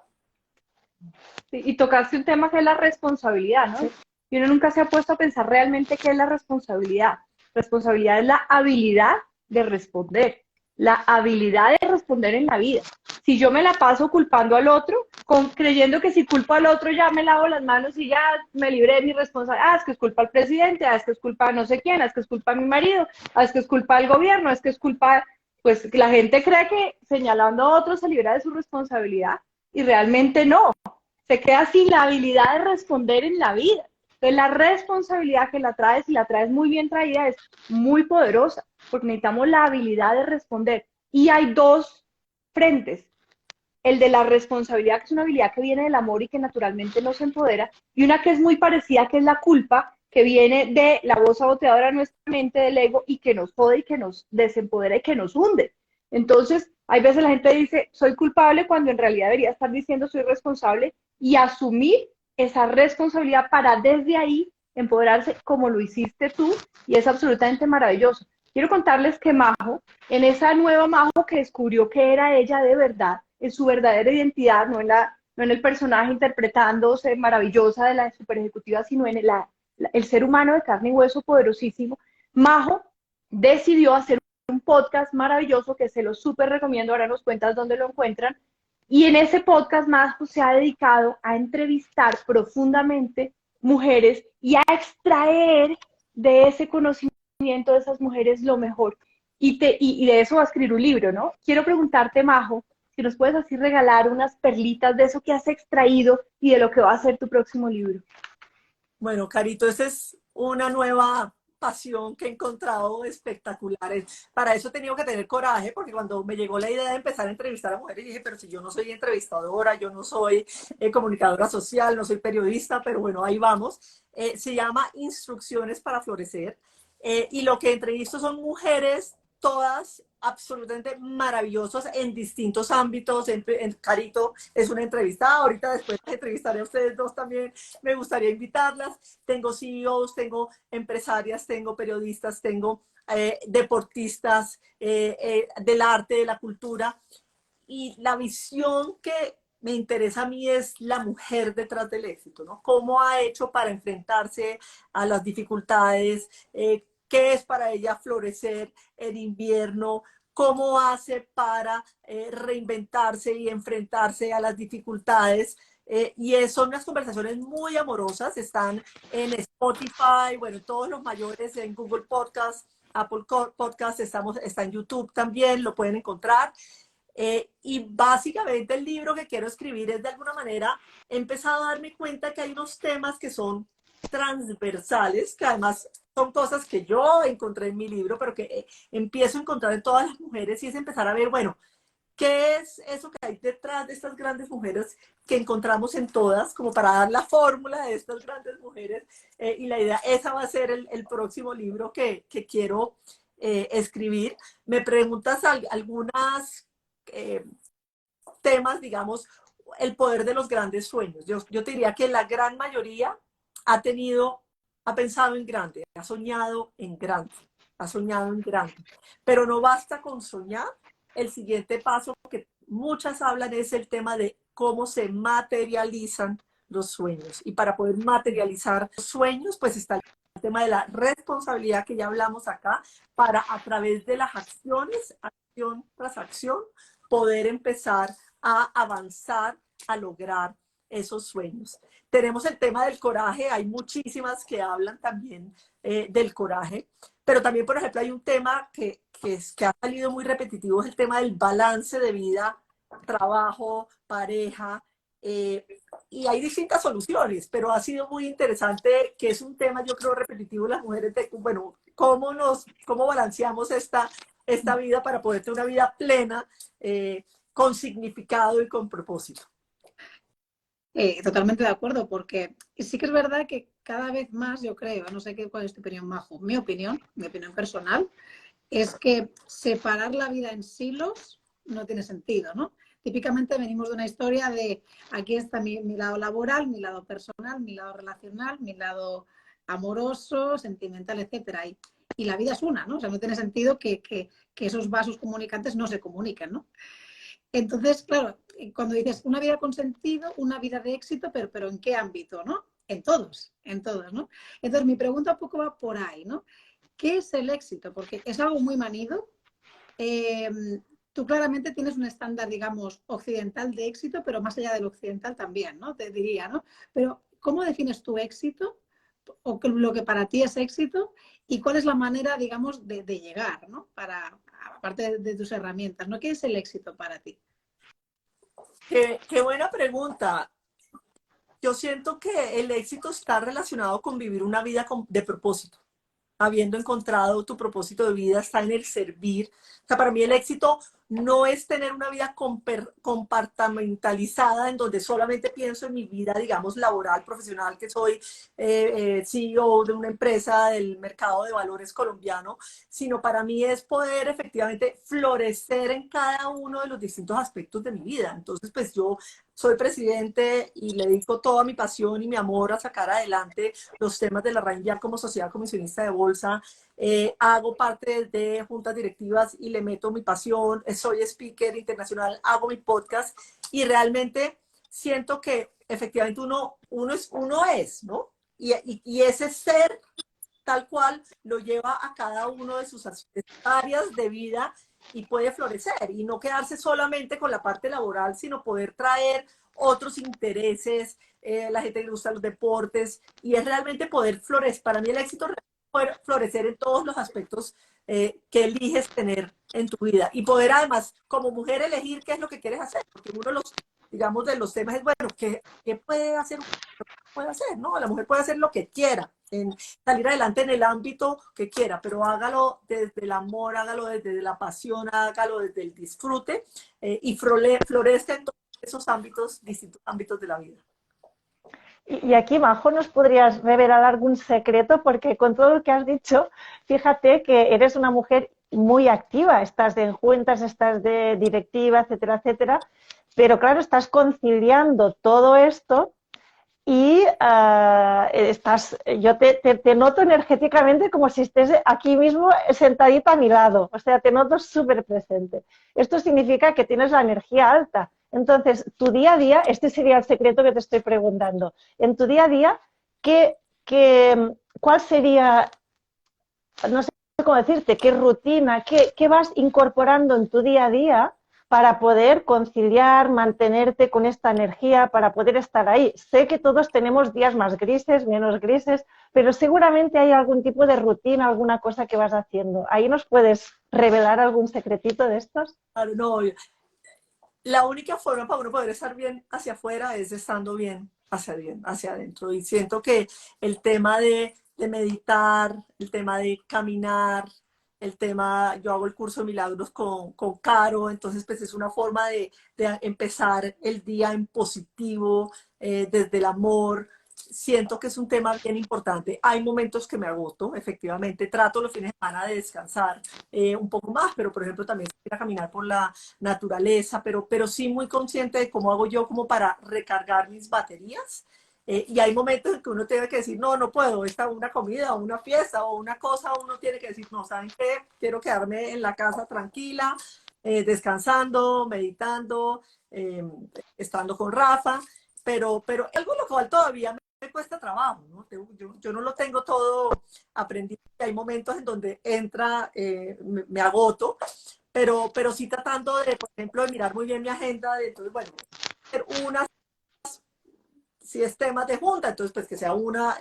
Sí, y tocaste un tema que es la responsabilidad, ¿no? Sí. Y uno nunca se ha puesto a pensar realmente qué es la responsabilidad. Responsabilidad es la habilidad de responder, la habilidad de responder en la vida. Si yo me la paso culpando al otro, creyendo que si culpo al otro ya me lavo las manos y ya me libré de mi responsabilidad, es que es culpa al presidente, es que es culpa de no sé quién, es que es culpa de mi marido, es que es culpa del gobierno, es que es culpa, pues la gente cree que señalando a otros se libra de su responsabilidad y realmente no, se queda sin la habilidad de responder en la vida. Entonces, la responsabilidad que la traes, y la traes muy bien traída, es muy poderosa, porque necesitamos la habilidad de responder. Y hay dos frentes. El de la responsabilidad, que es una habilidad que viene del amor y que naturalmente nos empodera, y una que es muy parecida, que es la culpa, que viene de la voz saboteadora de nuestra mente, del ego, y que nos jode y que nos desempodera y que nos hunde. Entonces, hay veces la gente dice, soy culpable, cuando en realidad debería estar diciendo, soy responsable, y asumir esa responsabilidad para desde ahí empoderarse como lo hiciste tú, y es absolutamente maravilloso. Quiero contarles que Majo, en esa nueva Majo que descubrió que era ella de verdad, en su verdadera identidad, no en el personaje interpretándose maravillosa de la super ejecutiva, sino en el ser humano de carne y hueso poderosísimo, Majo decidió hacer un podcast maravilloso que se lo súper recomiendo, ahora nos cuentas dónde lo encuentran, y en ese podcast Majo se ha dedicado a entrevistar profundamente mujeres y a extraer de ese conocimiento de esas mujeres lo mejor. Y de eso va a escribir un libro, ¿no? Quiero preguntarte, Majo, si nos puedes así regalar unas perlitas de eso que has extraído y de lo que va a ser tu próximo libro. Bueno, Carito, esa es una nueva pasión que he encontrado espectacular. Para eso he tenido que tener coraje, porque cuando me llegó la idea de empezar a entrevistar a mujeres, dije, pero si yo no soy entrevistadora, yo no soy comunicadora social, no soy periodista, pero bueno, ahí vamos. Se llama Instrucciones para Florecer. Y lo que entrevisto son mujeres, todas absolutamente maravillosas en distintos ámbitos. Carito es una entrevistada, ahorita después entrevistaré a ustedes dos también, me gustaría invitarlas. Tengo CEOs, tengo empresarias, tengo periodistas, tengo deportistas del arte, de la cultura. Y la visión que me interesa a mí es la mujer detrás del éxito, ¿no? ¿Cómo ha hecho para enfrentarse a las dificultades? ¿Qué es para ella florecer en invierno? ¿Cómo hace para reinventarse y enfrentarse a las dificultades? Y son unas conversaciones muy amorosas, están en Spotify, bueno, todos los mayores, en Google Podcast, Apple Podcast, está en YouTube también, lo pueden encontrar. Y básicamente el libro que quiero escribir es, de alguna manera, he empezado a darme cuenta que hay unos temas que son transversales, que además son cosas que yo encontré en mi libro, pero que empiezo a encontrar en todas las mujeres, y es empezar a ver, bueno, ¿qué es eso que hay detrás de estas grandes mujeres que encontramos en todas, como para dar la fórmula de estas grandes mujeres? Y la idea, esa va a ser el próximo libro que quiero escribir. Me preguntas algunas temas, digamos, el poder de los grandes sueños. Yo te diría que la gran mayoría ha pensado en grande, ha soñado en grande, ha soñado en grande. Pero no basta con soñar. El siguiente paso que muchas hablan es el tema de cómo se materializan los sueños. Y para poder materializar los sueños, pues está el tema de la responsabilidad que ya hablamos acá, para a través de las acciones, acción tras acción, poder empezar a avanzar, a lograr esos sueños. Tenemos el tema del coraje, hay muchísimas que hablan también del coraje, pero también, por ejemplo, hay un tema que ha salido muy repetitivo, es el tema del balance de vida, trabajo, pareja, y hay distintas soluciones, pero ha sido muy interesante, que es un tema, yo creo, repetitivo las mujeres, bueno, cómo balanceamos esta vida para poder tener una vida plena, con significado y con propósito. Totalmente de acuerdo, porque sí que es verdad que cada vez más, yo creo, no sé cuál es tu opinión, Majo, mi opinión personal, es que separar la vida en silos no tiene sentido, ¿no? Típicamente venimos de una historia de aquí está mi lado laboral, mi lado personal, mi lado relacional, mi lado amoroso, sentimental, etcétera. Y la vida es una, ¿no? O sea, no tiene sentido que esos vasos comunicantes no se comuniquen, ¿no? Entonces, claro, cuando dices una vida con sentido, una vida de éxito, pero ¿en qué ámbito, no? En todos, ¿no? Entonces, mi pregunta un poco va por ahí, ¿no? ¿Qué es el éxito? Porque es algo muy manido. Tú claramente tienes un estándar, digamos, occidental de éxito, pero más allá del occidental también, ¿no? Te diría, ¿no? Pero, ¿cómo defines tu éxito? O lo que para ti es éxito, y cuál es la manera, digamos, de llegar, ¿no? Aparte de tus herramientas, ¿no? ¿Qué es el éxito para ti? Qué buena pregunta. Yo siento que el éxito está relacionado con vivir una vida de propósito. Habiendo encontrado tu propósito de vida, está en el servir. O sea, para mí el éxito no es tener una vida compartamentalizada en donde solamente pienso en mi vida, digamos, laboral, profesional, que soy CEO de una empresa del mercado de valores colombiano, sino para mí es poder efectivamente florecer en cada uno de los distintos aspectos de mi vida. Entonces, pues yo soy presidente y le dedico toda mi pasión y mi amor a sacar adelante los temas de la RAIN como sociedad comisionista de bolsa. Hago parte de juntas directivas y le meto mi pasión. Soy speaker internacional, hago mi podcast y realmente siento que efectivamente uno es, ¿no? Y ese ser tal cual lo lleva a cada uno de sus áreas de vida y puede florecer y no quedarse solamente con la parte laboral, sino poder traer otros intereses, la gente que le gusta los deportes, y es realmente poder florecer. Para mí el éxito es poder florecer en todos los aspectos que eliges tener en tu vida y poder además como mujer elegir qué es lo que quieres hacer, porque uno de los, digamos, de los temas es, bueno, ¿qué puede hacer? Puede hacer, ¿no? La mujer puede hacer lo que quiera, salir adelante en el ámbito que quiera, pero hágalo desde el amor, hágalo desde la pasión, hágalo desde el disfrute, y florezca en todos esos ámbitos, distintos ámbitos de la vida. Y aquí, Majo, ¿nos podrías revelar algún secreto? Porque con todo lo que has dicho, fíjate que eres una mujer muy activa, estás en juntas, estás de directiva, etcétera, etcétera, pero claro, estás conciliando todo esto y yo te noto energéticamente como si estés aquí mismo sentadita a mi lado, o sea, te noto súper presente. Esto significa que tienes la energía alta. Entonces, tu día a día, este sería el secreto que te estoy preguntando. En tu día a día, ¿cuál sería, no sé cómo decirte, qué rutina, qué vas incorporando en tu día a día para poder conciliar, mantenerte con esta energía, para poder estar ahí? Sé que todos tenemos días más grises, menos grises, pero seguramente hay algún tipo de rutina, alguna cosa que vas haciendo. ¿Ahí nos puedes revelar algún secretito de estos? Claro, no, la única forma para uno poder estar bien hacia afuera es estando bien hacia adentro. Y siento que el tema de meditar, el tema de caminar, el tema, yo hago el curso de milagros con Caro, entonces pues es una forma de empezar el día en positivo, desde el amor. Siento que es un tema bien importante. Hay momentos que me agoto, efectivamente, trato los fines de semana de descansar un poco más, pero por ejemplo también ir a caminar por la naturaleza, pero sí muy consciente de cómo hago yo como para recargar mis baterías. Y hay momentos en que uno tiene que decir, no, no puedo, esta una comida o una fiesta o una cosa, uno tiene que decir, no, ¿saben qué? Quiero quedarme en la casa tranquila, descansando, meditando, estando con Rafa, pero algo lo cual todavía me cuesta trabajo, ¿no? Yo no lo tengo todo aprendido, hay momentos en donde entra, me agoto, pero sí tratando de, por ejemplo, de mirar muy bien mi agenda, de, entonces, bueno, hacer una, si es temas de junta, entonces pues que sea una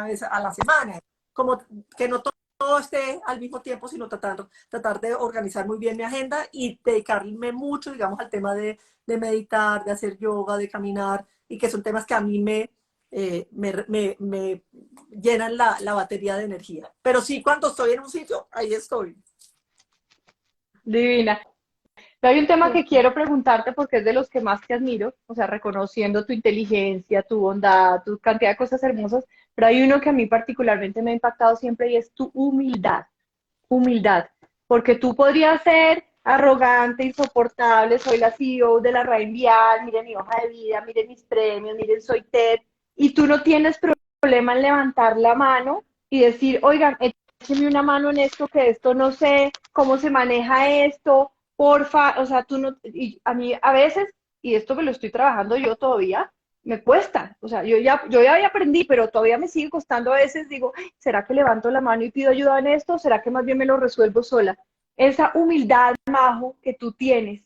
vez a la semana, como que no todo esté al mismo tiempo, sino tratar de organizar muy bien mi agenda y dedicarme mucho, digamos, al tema de meditar, de hacer yoga, de caminar, y que son temas que a mí me llenan la batería de energía. Pero sí, cuando estoy en un sitio, ahí estoy. Divina. Pero hay un tema que quiero preguntarte porque es de los que más te admiro, o sea, reconociendo tu inteligencia, tu bondad, tu cantidad de cosas hermosas, pero hay uno que a mí particularmente me ha impactado siempre y es tu humildad, humildad, porque tú podrías ser arrogante, insoportable, soy la CEO de la Rain Vial, miren mi hoja de vida, miren mis premios, miren soy TED, y tú no tienes problema en levantar la mano y decir, oigan, écheme una mano en esto, que esto no sé, cómo se maneja esto, porfa, o sea, tú no, y a mí a veces, y esto que lo estoy trabajando yo todavía, me cuesta, o sea, yo ya aprendí, pero todavía me sigue costando a veces, digo, ¿será que levanto la mano y pido ayuda en esto? ¿Será que más bien me lo resuelvo sola? Esa humildad, Majo, que tú tienes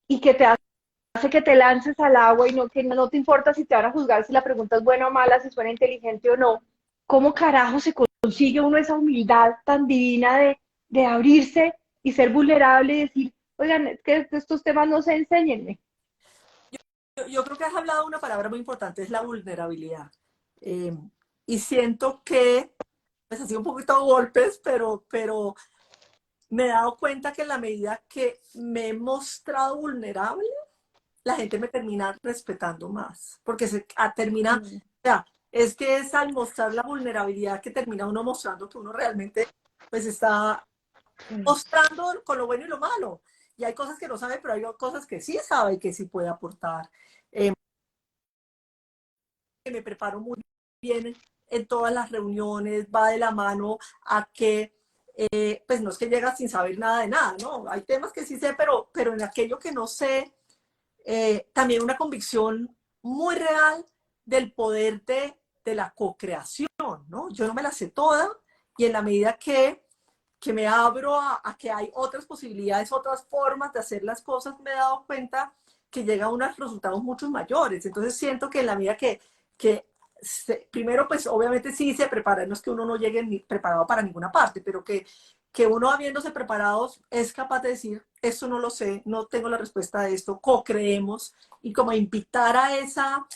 y que te hace que te lances al agua y no, que no te importa si te van a juzgar, si la pregunta es buena o mala, si suena inteligente o no. ¿Cómo carajo se consigue uno esa humildad tan divina de abrirse y ser vulnerable y decir, oigan, es que estos temas no se enséñenme? Yo creo que has hablado de una palabra muy importante, es la vulnerabilidad. Eh, y siento que, pues ha sido un poquito golpes, pero me he dado cuenta que en la medida que me he mostrado vulnerable, la gente me termina respetando más, porque termina, Mm. o sea, es que es al mostrar la vulnerabilidad que termina uno mostrando que uno realmente pues está mostrando con lo bueno y lo malo. Y hay cosas que no sabe, pero hay cosas que sí sabe y que sí puede aportar. Me preparo muy bien en todas las reuniones, va de la mano a que, pues no es que llegas sin saber nada de nada, ¿no? Hay temas que sí sé, pero en aquello que no sé, también una convicción muy real del poder de la co-creación, ¿no? Yo no me la sé toda y en la medida que me abro a que hay otras posibilidades, otras formas de hacer las cosas, me he dado cuenta que llega a unos resultados mucho mayores. Entonces siento que en la medida que primero, pues obviamente sí se prepara, no es que uno no llegue ni preparado para ninguna parte, pero que uno habiéndose preparados es capaz de decir, esto no lo sé, no tengo la respuesta a esto, co-creemos y como invitar a esa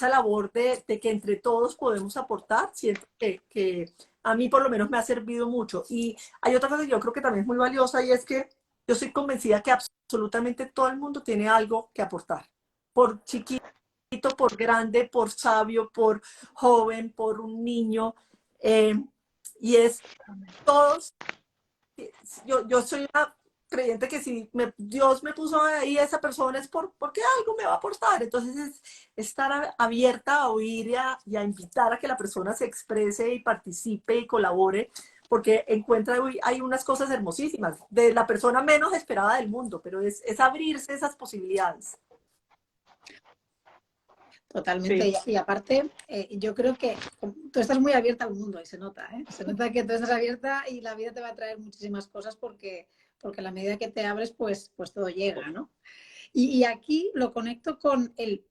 labor de que entre todos podemos aportar, siento que a mí por lo menos me ha servido mucho. Y hay otra cosa que yo creo que también es muy valiosa y es que yo estoy convencida que absolutamente todo el mundo tiene algo que aportar, por chiquito, por grande, por sabio, por joven, por un niño. eh, y es todos, yo soy una creyente que si Dios me puso ahí esa persona es porque algo me va a aportar. Entonces es estar abierta a oír y a invitar a que la persona se exprese y participe y colabore, porque encuentra, hay unas cosas hermosísimas, de la persona menos esperada del mundo, pero es abrirse esas posibilidades. Totalmente. Sí. Y aparte, yo creo que tú estás muy abierta al mundo y se nota, ¿eh? Se nota que tú estás abierta y la vida te va a traer muchísimas cosas porque a la medida que te abres, pues todo llega, ¿no? Y aquí lo conecto con el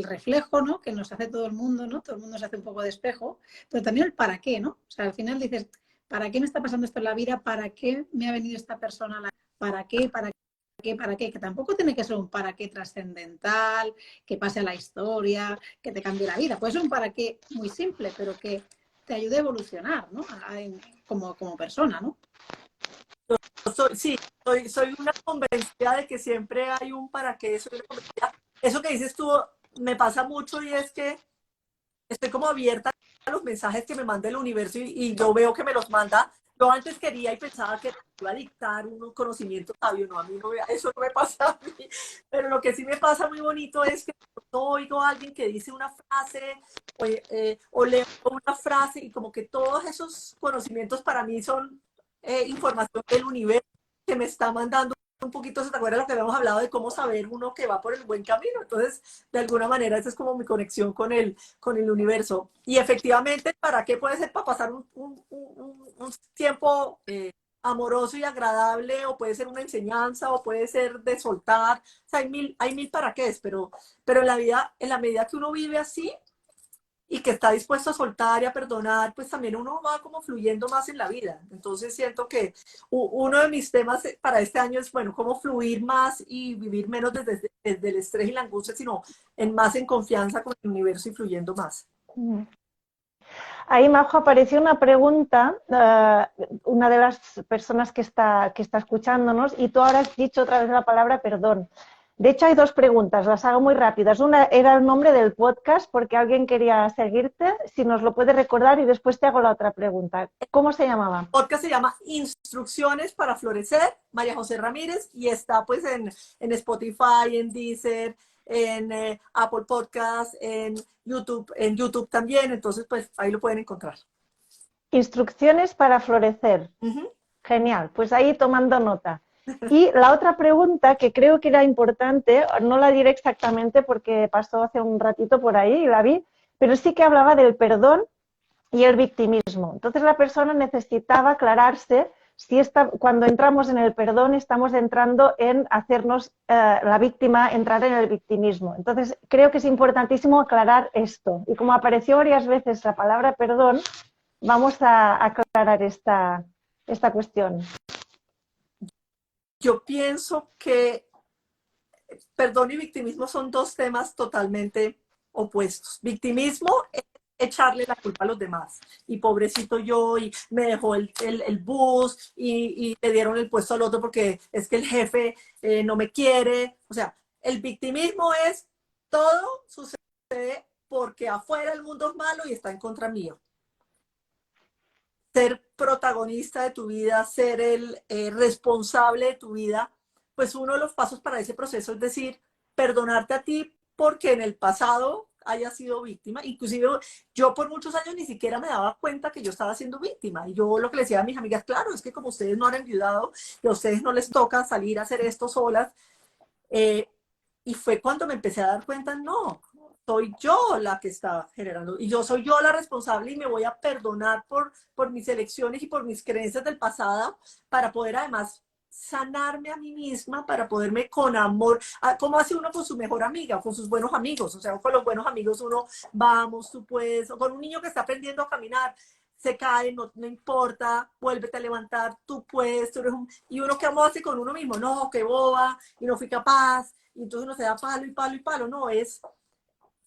reflejo, ¿no? Que nos hace todo el mundo, ¿no? Todo el mundo se hace un poco de espejo, pero también el para qué, ¿no? O sea, al final dices, ¿para qué me está pasando esto en la vida? ¿Para qué me ha venido esta persona? ¿Para qué? ¿Para para qué, que tampoco tiene que ser un para qué trascendental, que pase a la historia, que te cambie la vida. Puede ser un para qué muy simple, pero que te ayude a evolucionar, ¿no? Como persona, ¿no? Sí, soy una convencida de que siempre hay un para qué. Soy una convencida. Eso que dices tú me pasa mucho y es que estoy como abierta a los mensajes que me manda el universo y yo veo que me los manda. Yo antes quería y pensaba que iba a dictar un conocimiento sabio, no, a mí no, eso no me pasa a mí, pero lo que sí me pasa muy bonito es que yo oigo a alguien que dice una frase o leo una frase y como que todos esos conocimientos para mí son información del universo que me está mandando un poquito. ¿Se te acuerdas lo que habíamos hablado de cómo saber uno que va por el buen camino? Entonces, de alguna manera, esa es como mi conexión con el universo. Y efectivamente, ¿para qué puede ser? Para pasar un tiempo amoroso y agradable, o puede ser una enseñanza, o puede ser de soltar. O sea, hay mil para qué, pero en la vida, en la medida que uno vive así, y que está dispuesto a soltar y a perdonar, pues también uno va como fluyendo más en la vida. Entonces siento que uno de mis temas para este año es, bueno, cómo fluir más y vivir menos desde el estrés y la angustia, sino más en confianza con el universo y fluyendo más. Ahí, Majo, apareció una pregunta, una de las personas que está escuchándonos, y tú ahora has dicho otra vez la palabra perdón. De hecho, hay dos preguntas, las hago muy rápidas. Una era el nombre del podcast, porque alguien quería seguirte, si nos lo puedes recordar, y después te hago la otra pregunta. ¿Cómo se llamaba? El podcast se llama Instrucciones para Florecer, María José Ramírez, y está pues en Spotify, en Deezer, en Apple Podcast, en YouTube también, entonces pues ahí lo pueden encontrar. Instrucciones para florecer. Genial, pues ahí tomando nota. Y la otra pregunta que creo que era importante, no la diré exactamente porque pasó hace un ratito por ahí y la vi, pero sí que hablaba del perdón y el victimismo. Entonces la persona necesitaba aclararse si cuando entramos en el perdón estamos entrando en hacernos la víctima, entrar en el victimismo. Entonces creo que es importantísimo aclarar esto. Y como apareció varias veces la palabra perdón, vamos a aclarar esta cuestión. Yo pienso que perdón y victimismo son dos temas totalmente opuestos. Victimismo es echarle la culpa a los demás. Y pobrecito yo, y me dejó el bus, y le dieron el puesto al otro porque es que el jefe no me quiere. O sea, el victimismo es todo sucede porque afuera el mundo es malo y está en contra mío. Ser protagonista de tu vida, ser el responsable de tu vida, pues uno de los pasos para ese proceso es decir, perdonarte a ti porque en el pasado haya sido víctima. Inclusive yo por muchos años ni siquiera me daba cuenta que yo estaba siendo víctima. Y yo lo que le decía a mis amigas, claro, es que como ustedes no han enviudado y a ustedes no les toca salir a hacer esto solas, y fue cuando me empecé a dar cuenta, no, soy yo la que está generando, y yo soy yo la responsable, y me voy a perdonar por mis elecciones y por mis creencias del pasado, para poder además sanarme a mí misma, para poderme con amor, como hace uno con su mejor amiga, o con sus buenos amigos. O sea, con los buenos amigos uno, vamos, tú puedes, o con un niño que está aprendiendo a caminar, se cae, no importa, vuélvete a levantar, tú puedes, tú eres y uno, ¿qué hace con uno mismo? No, qué boba, y no fui capaz, y entonces uno se da palo y palo y palo. No, es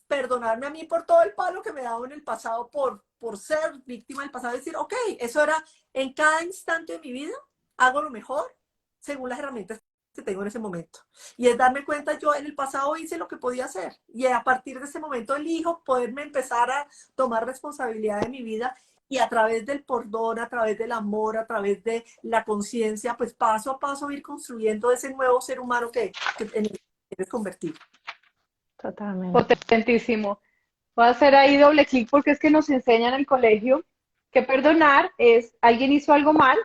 perdonarme a mí por todo el palo que me he dado en el pasado, por ser víctima del pasado, decir, ok, eso era, en cada instante de mi vida hago lo mejor según las herramientas que tengo en ese momento. Y es darme cuenta, yo en el pasado hice lo que podía hacer, y a partir de ese momento elijo poderme empezar a tomar responsabilidad de mi vida, y a través del perdón, a través del amor, a través de la conciencia, pues paso a paso ir construyendo ese nuevo ser humano que en el que quieres convertir. Totalmente. Potentísimo. Voy a hacer ahí doble clic porque es que nos enseñan en el colegio que perdonar es alguien hizo algo mal,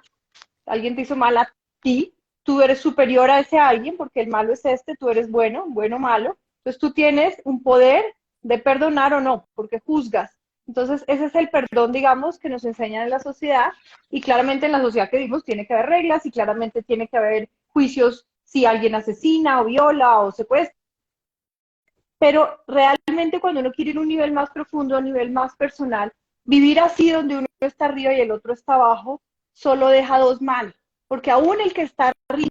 alguien te hizo mal a ti, tú eres superior a ese alguien porque el malo es este, tú eres bueno, bueno o malo. Entonces tú tienes un poder de perdonar o no, porque juzgas. Entonces ese es el perdón, digamos, que nos enseñan en la sociedad, y claramente en la sociedad que vivimos tiene que haber reglas y claramente tiene que haber juicios si alguien asesina o viola o secuestra. Pero realmente cuando uno quiere ir a un nivel más profundo, a un nivel más personal, vivir así donde uno está arriba y el otro está abajo, solo deja dos mal. Porque aún el que está arriba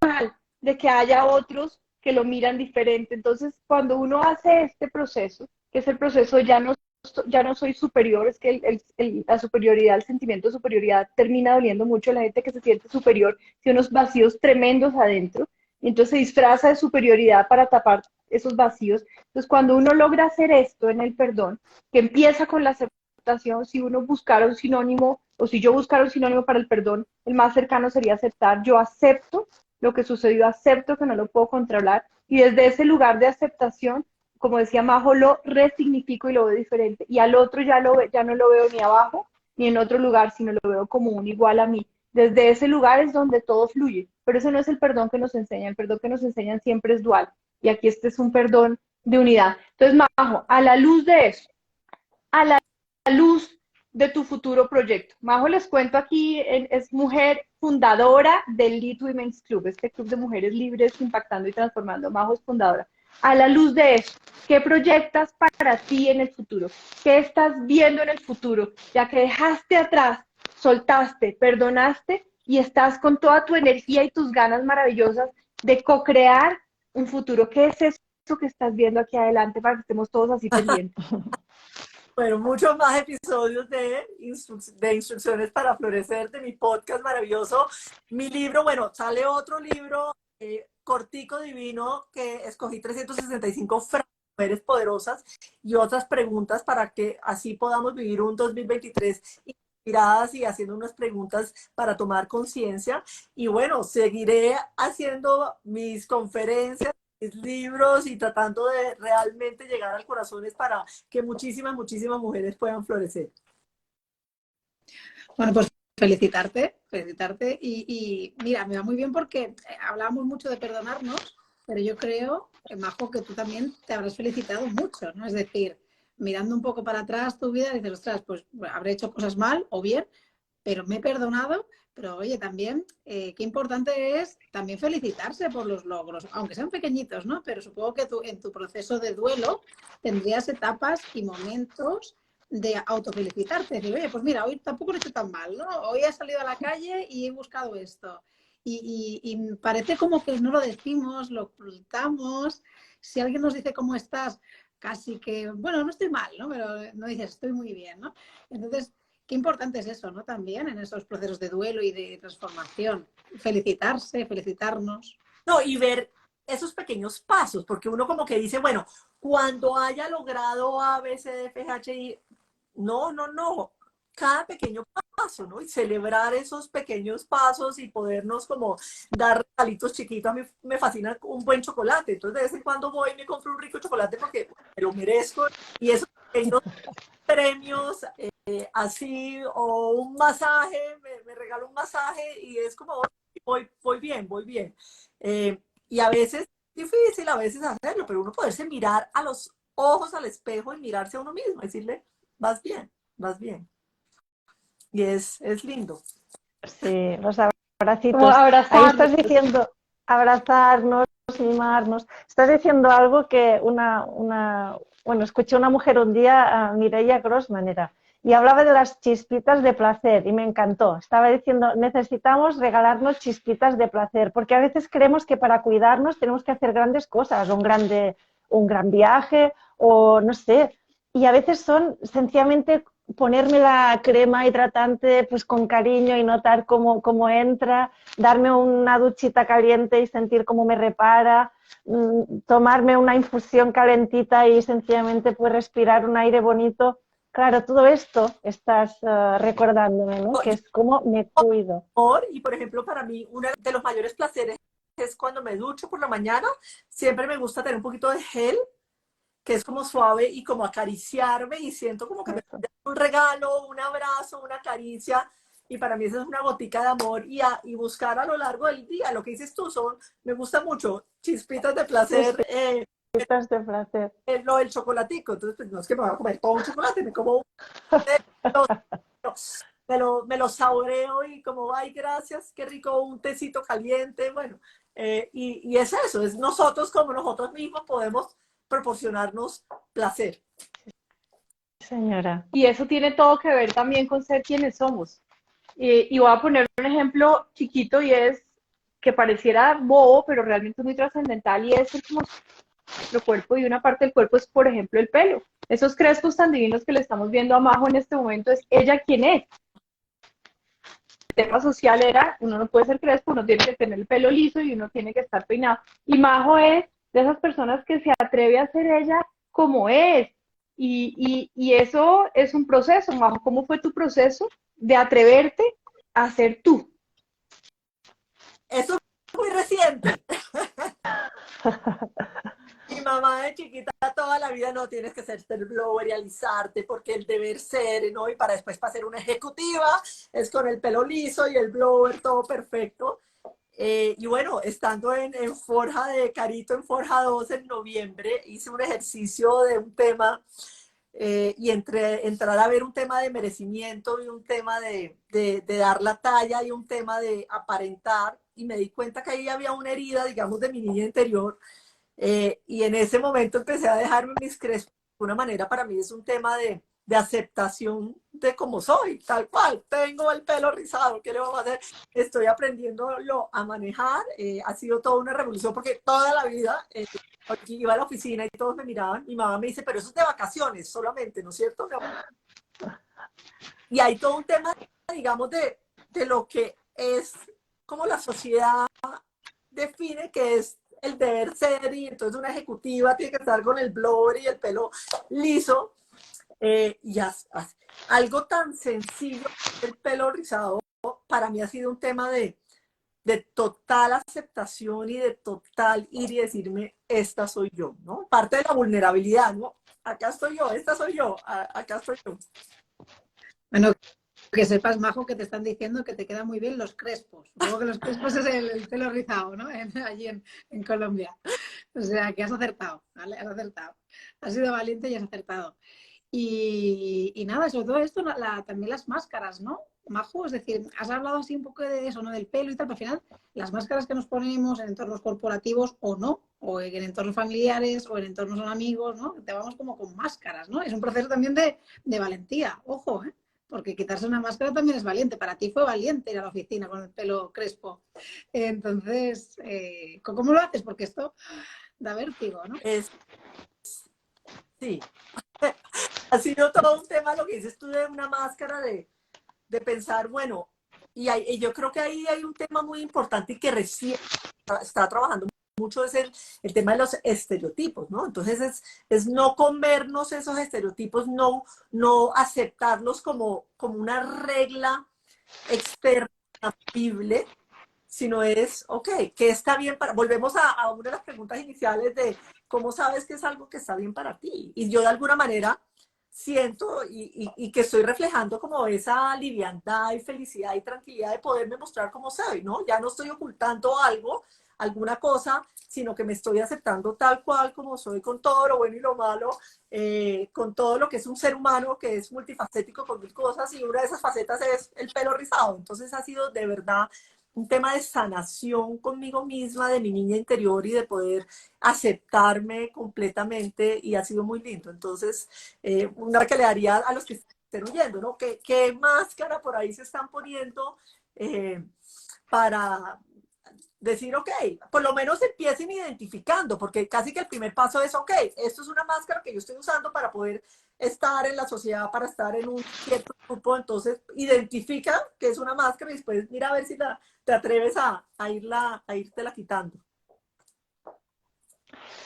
mal de que haya otros que lo miran diferente. Entonces, cuando uno hace este proceso, que es el proceso ya no soy superior, es que la superioridad, el sentimiento de superioridad termina doliendo mucho a la gente que se siente superior, tiene unos vacíos tremendos adentro, y entonces se disfraza de superioridad para tapar esos vacíos. Entonces, cuando uno logra hacer esto en el perdón, que empieza con la aceptación, si uno buscara un sinónimo, o si yo buscara un sinónimo para el perdón, el más cercano sería aceptar. Yo acepto lo que sucedió, acepto que no lo puedo controlar, y desde ese lugar de aceptación, como decía Majo, lo resignifico y lo veo diferente, y al otro ya no lo veo ni abajo ni en otro lugar, sino lo veo como un igual a mí. Desde ese lugar es donde todo fluye, pero ese no es el perdón que nos enseñan, el perdón que nos enseñan siempre es dual, y aquí este es un perdón de unidad. Entonces, Majo, a la luz de eso, a la luz de tu futuro proyecto. Majo, les cuento aquí, es mujer fundadora del Lead Women's Club, este club de mujeres libres impactando y transformando. Majo es fundadora. A la luz de eso, ¿qué proyectas para ti en el futuro? ¿Qué estás viendo en el futuro? Ya que dejaste atrás, soltaste, perdonaste y estás con toda tu energía y tus ganas maravillosas de co-crear un futuro. ¿Qué es eso que estás viendo aquí adelante para que estemos todos así pendientes? Bueno, muchos más episodios de Instrucciones para Florecer, de mi podcast maravilloso. Mi libro, bueno, sale otro libro cortico, divino, que escogí 365 frases de mujeres poderosas y otras preguntas para que así podamos vivir un 2023 inspiradas y haciendo unas preguntas para tomar conciencia. Y bueno, seguiré haciendo mis conferencias, mis libros y tratando de realmente llegar al corazón es para que muchísimas, muchísimas mujeres puedan florecer. Bueno, pues felicitarte y mira, me va muy bien porque hablamos mucho de perdonarnos, pero yo creo, Majo, que tú también te habrás felicitado mucho, ¿no? Es decir, mirando un poco para atrás tu vida, dices, ostras, pues habré hecho cosas mal o bien, pero me he perdonado. Pero oye, también, qué importante es también felicitarse por los logros, aunque sean pequeñitos, ¿no? Pero supongo que tú, en tu proceso de duelo tendrías etapas y momentos de autofelicitarte. Decir, oye, pues mira, hoy tampoco lo he hecho tan mal, ¿no? Hoy he salido a la calle y he buscado esto. Y parece como que no lo decimos, lo ocultamos. Si alguien nos dice cómo estás, casi que, bueno, no estoy mal, ¿no? Pero no dices, estoy muy bien, ¿no? Entonces, qué importante es eso, ¿no? También en esos procesos de duelo y de transformación. Felicitarse, felicitarnos. No, y ver esos pequeños pasos, porque uno como que dice, bueno, cuando haya logrado A, B, C, D, F, G, I, no, no, no. Cada pequeño paso, ¿no? Y celebrar esos pequeños pasos y podernos como dar regalitos chiquitos. A mí me fascina un buen chocolate. Entonces, de vez en cuando voy y me compro un rico chocolate porque me lo merezco. Y esos pequeños premios, así, o un masaje, me regalo un masaje y es como, voy bien, voy bien. Y a veces es difícil, a veces hacerlo, pero uno poderse mirar a los ojos al espejo y mirarse a uno mismo, decirle, vas bien, vas bien. Y es lindo. Sí, los abracitos. Como Ahí abrazarnos. estás diciendo abrazarnos, mimarnos. Estás diciendo algo que bueno, escuché una mujer un día, a Mireia Grossman era, y hablaba de las chispitas de placer y me encantó. Estaba diciendo, necesitamos regalarnos chispitas de placer, porque a veces creemos que para cuidarnos tenemos que hacer grandes cosas, un gran viaje o no sé, y a veces son sencillamente ponerme la crema hidratante pues con cariño y notar cómo entra, darme una duchita caliente y sentir cómo me repara, tomarme una infusión calentita y sencillamente pues respirar un aire bonito. Claro, todo esto estás recordándome, ¿no? Que es cómo me cuido. Y por ejemplo, para mí, uno de los mayores placeres es cuando me ducho por la mañana. Siempre me gusta tener un poquito de gel, que es como suave y como acariciarme y siento como que me da un regalo, un abrazo, una caricia. Y para mí eso es una gotica de amor y buscar a lo largo del día. Lo que dices tú me gusta mucho, chispitas de placer. Chispitas de placer. Lo del chocolatico. Entonces, pues no es que me voy a comer todo un chocolate, me como me lo saboreo y como, ay, gracias, qué rico, un tecito caliente. Bueno, y es eso, es nosotros como nosotros mismos podemos proporcionarnos placer. Señora. Y eso tiene todo que ver también con ser quienes somos. Y voy a poner un ejemplo chiquito y es, que pareciera bobo, pero realmente es muy trascendental y es el como nuestro cuerpo y una parte del cuerpo es, por ejemplo, el pelo. Esos crespos tan divinos que le estamos viendo a Majo en este momento es ella quien es. El tema social era, uno no puede ser crespo, uno tiene que tener el pelo liso y uno tiene que estar peinado. Y Majo es de esas personas que se atreve a ser ella como es. Y eso es un proceso, Majo. ¿Cómo fue tu proceso de atreverte a ser tú? Eso es muy reciente. Mi mamá de chiquita toda la vida no tienes que ser el blower y alisarte porque el deber ser, ¿no? Y para después para ser una ejecutiva es con el pelo liso y el blower todo perfecto. Y bueno, estando en Forja de Carito, en Forja 2 en noviembre, hice un ejercicio de un tema y entrar a ver un tema de merecimiento y un tema de dar la talla y un tema de aparentar y me di cuenta que ahí había una herida, digamos, de mi niña interior y en ese momento empecé a dejarme mis crespos. De una manera para mí es un tema de aceptación de cómo soy, tal cual. Tengo el pelo rizado, ¿qué le vamos a hacer? Estoy aprendiéndolo a manejar. Ha sido toda una revolución porque toda la vida aquí iba a la oficina y todos me miraban. Mi mamá me dice, pero eso es de vacaciones solamente, ¿no es cierto? Y hay todo un tema, digamos, de lo que es como la sociedad define que es el deber ser y entonces una ejecutiva tiene que estar con el blower y el pelo liso y algo tan sencillo, el pelo rizado, para mí ha sido un tema de total aceptación y de total ir y decirme, esta soy yo, ¿no? Parte de la vulnerabilidad, ¿no? Acá estoy yo, esta soy yo, acá estoy yo. Bueno, que sepas, Majo, que te están diciendo que te quedan muy bien los crespos. Luego que los crespos es el pelo rizado, ¿no? Allí en Colombia. O sea, que has acertado, ¿vale? Has acertado. Has sido valiente y has acertado. Y nada, sobre todo esto, también las máscaras, ¿no? Majo, es decir, has hablado así un poco de eso, ¿no? Del pelo y tal, pero al final las máscaras que nos ponemos en entornos corporativos o no, o en entornos familiares o en entornos con amigos, ¿no? Te vamos como con máscaras, ¿no? Es un proceso también de valentía, ojo, ¿eh? Porque quitarse una máscara también es valiente. Para ti fue valiente ir a la oficina con el pelo crespo. Entonces, ¿cómo lo haces? Porque esto da vértigo, ¿no? Sí, ha sido todo un tema lo que dices tú de una máscara de pensar, bueno, y yo creo que ahí hay un tema muy importante y que recién está trabajando mucho es el tema de los estereotipos, ¿no? Entonces es no comernos esos estereotipos, no aceptarlos como una regla externa vible, sino es, ok, ¿qué está bien para...? Volvemos a una de las preguntas iniciales de cómo sabes que es algo que está bien para ti. Y yo de alguna manera siento y que estoy reflejando como esa liviandad y felicidad y tranquilidad de poderme mostrar como soy, ¿no? Ya no estoy ocultando algo, alguna cosa, sino que me estoy aceptando tal cual como soy, con todo lo bueno y lo malo, con todo lo que es un ser humano que es multifacético con mil cosas y una de esas facetas es el pelo rizado. Entonces ha sido de verdad un tema de sanación conmigo misma, de mi niña interior y de poder aceptarme completamente y ha sido muy lindo. Entonces, una que le daría a los que estén oyendo, ¿no? ¿Qué máscara por ahí se están poniendo para decir, ok, por lo menos empiecen identificando, porque casi que el primer paso es, ok, esto es una máscara que yo estoy usando para poder estar en la sociedad, para estar en un cierto grupo, entonces identifica que es una máscara y después mira a ver si te atreves a irtela quitando.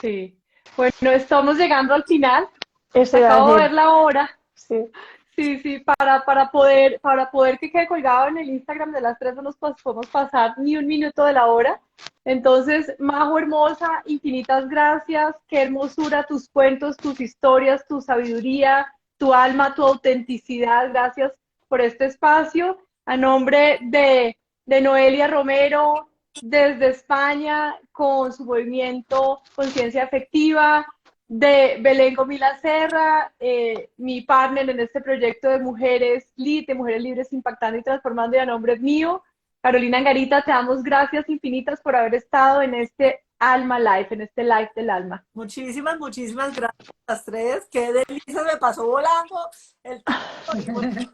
Sí. Bueno, estamos llegando al final. Eso iba a Acabo de decir. ver la hora. Sí. Sí, sí, para poder que quede colgado en el Instagram de las tres no nos podemos pasar ni un minuto de la hora. Entonces, Majo hermosa, infinitas gracias, qué hermosura tus cuentos, tus historias, tu sabiduría, tu alma, tu autenticidad. Gracias por este espacio. A nombre de Noelia Romero, desde España, con su movimiento Conciencia Afectiva, de Belén Gomila Serra, mi partner en este proyecto de mujeres de mujeres libres impactando y transformando, y a nombre mío, Carolina Angarita, te damos gracias infinitas por haber estado en este Alma Life, en este live del alma. Muchísimas, muchísimas gracias a las tres. Qué delicia, me pasó volando el tiempo. Y bueno,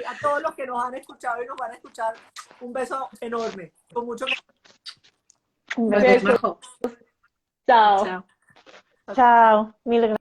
a todos los que nos han escuchado y nos van a escuchar, un beso enorme. Con mucho Un Gracias, beso. Majo. Chao. Chao. Chao. Mil gracias.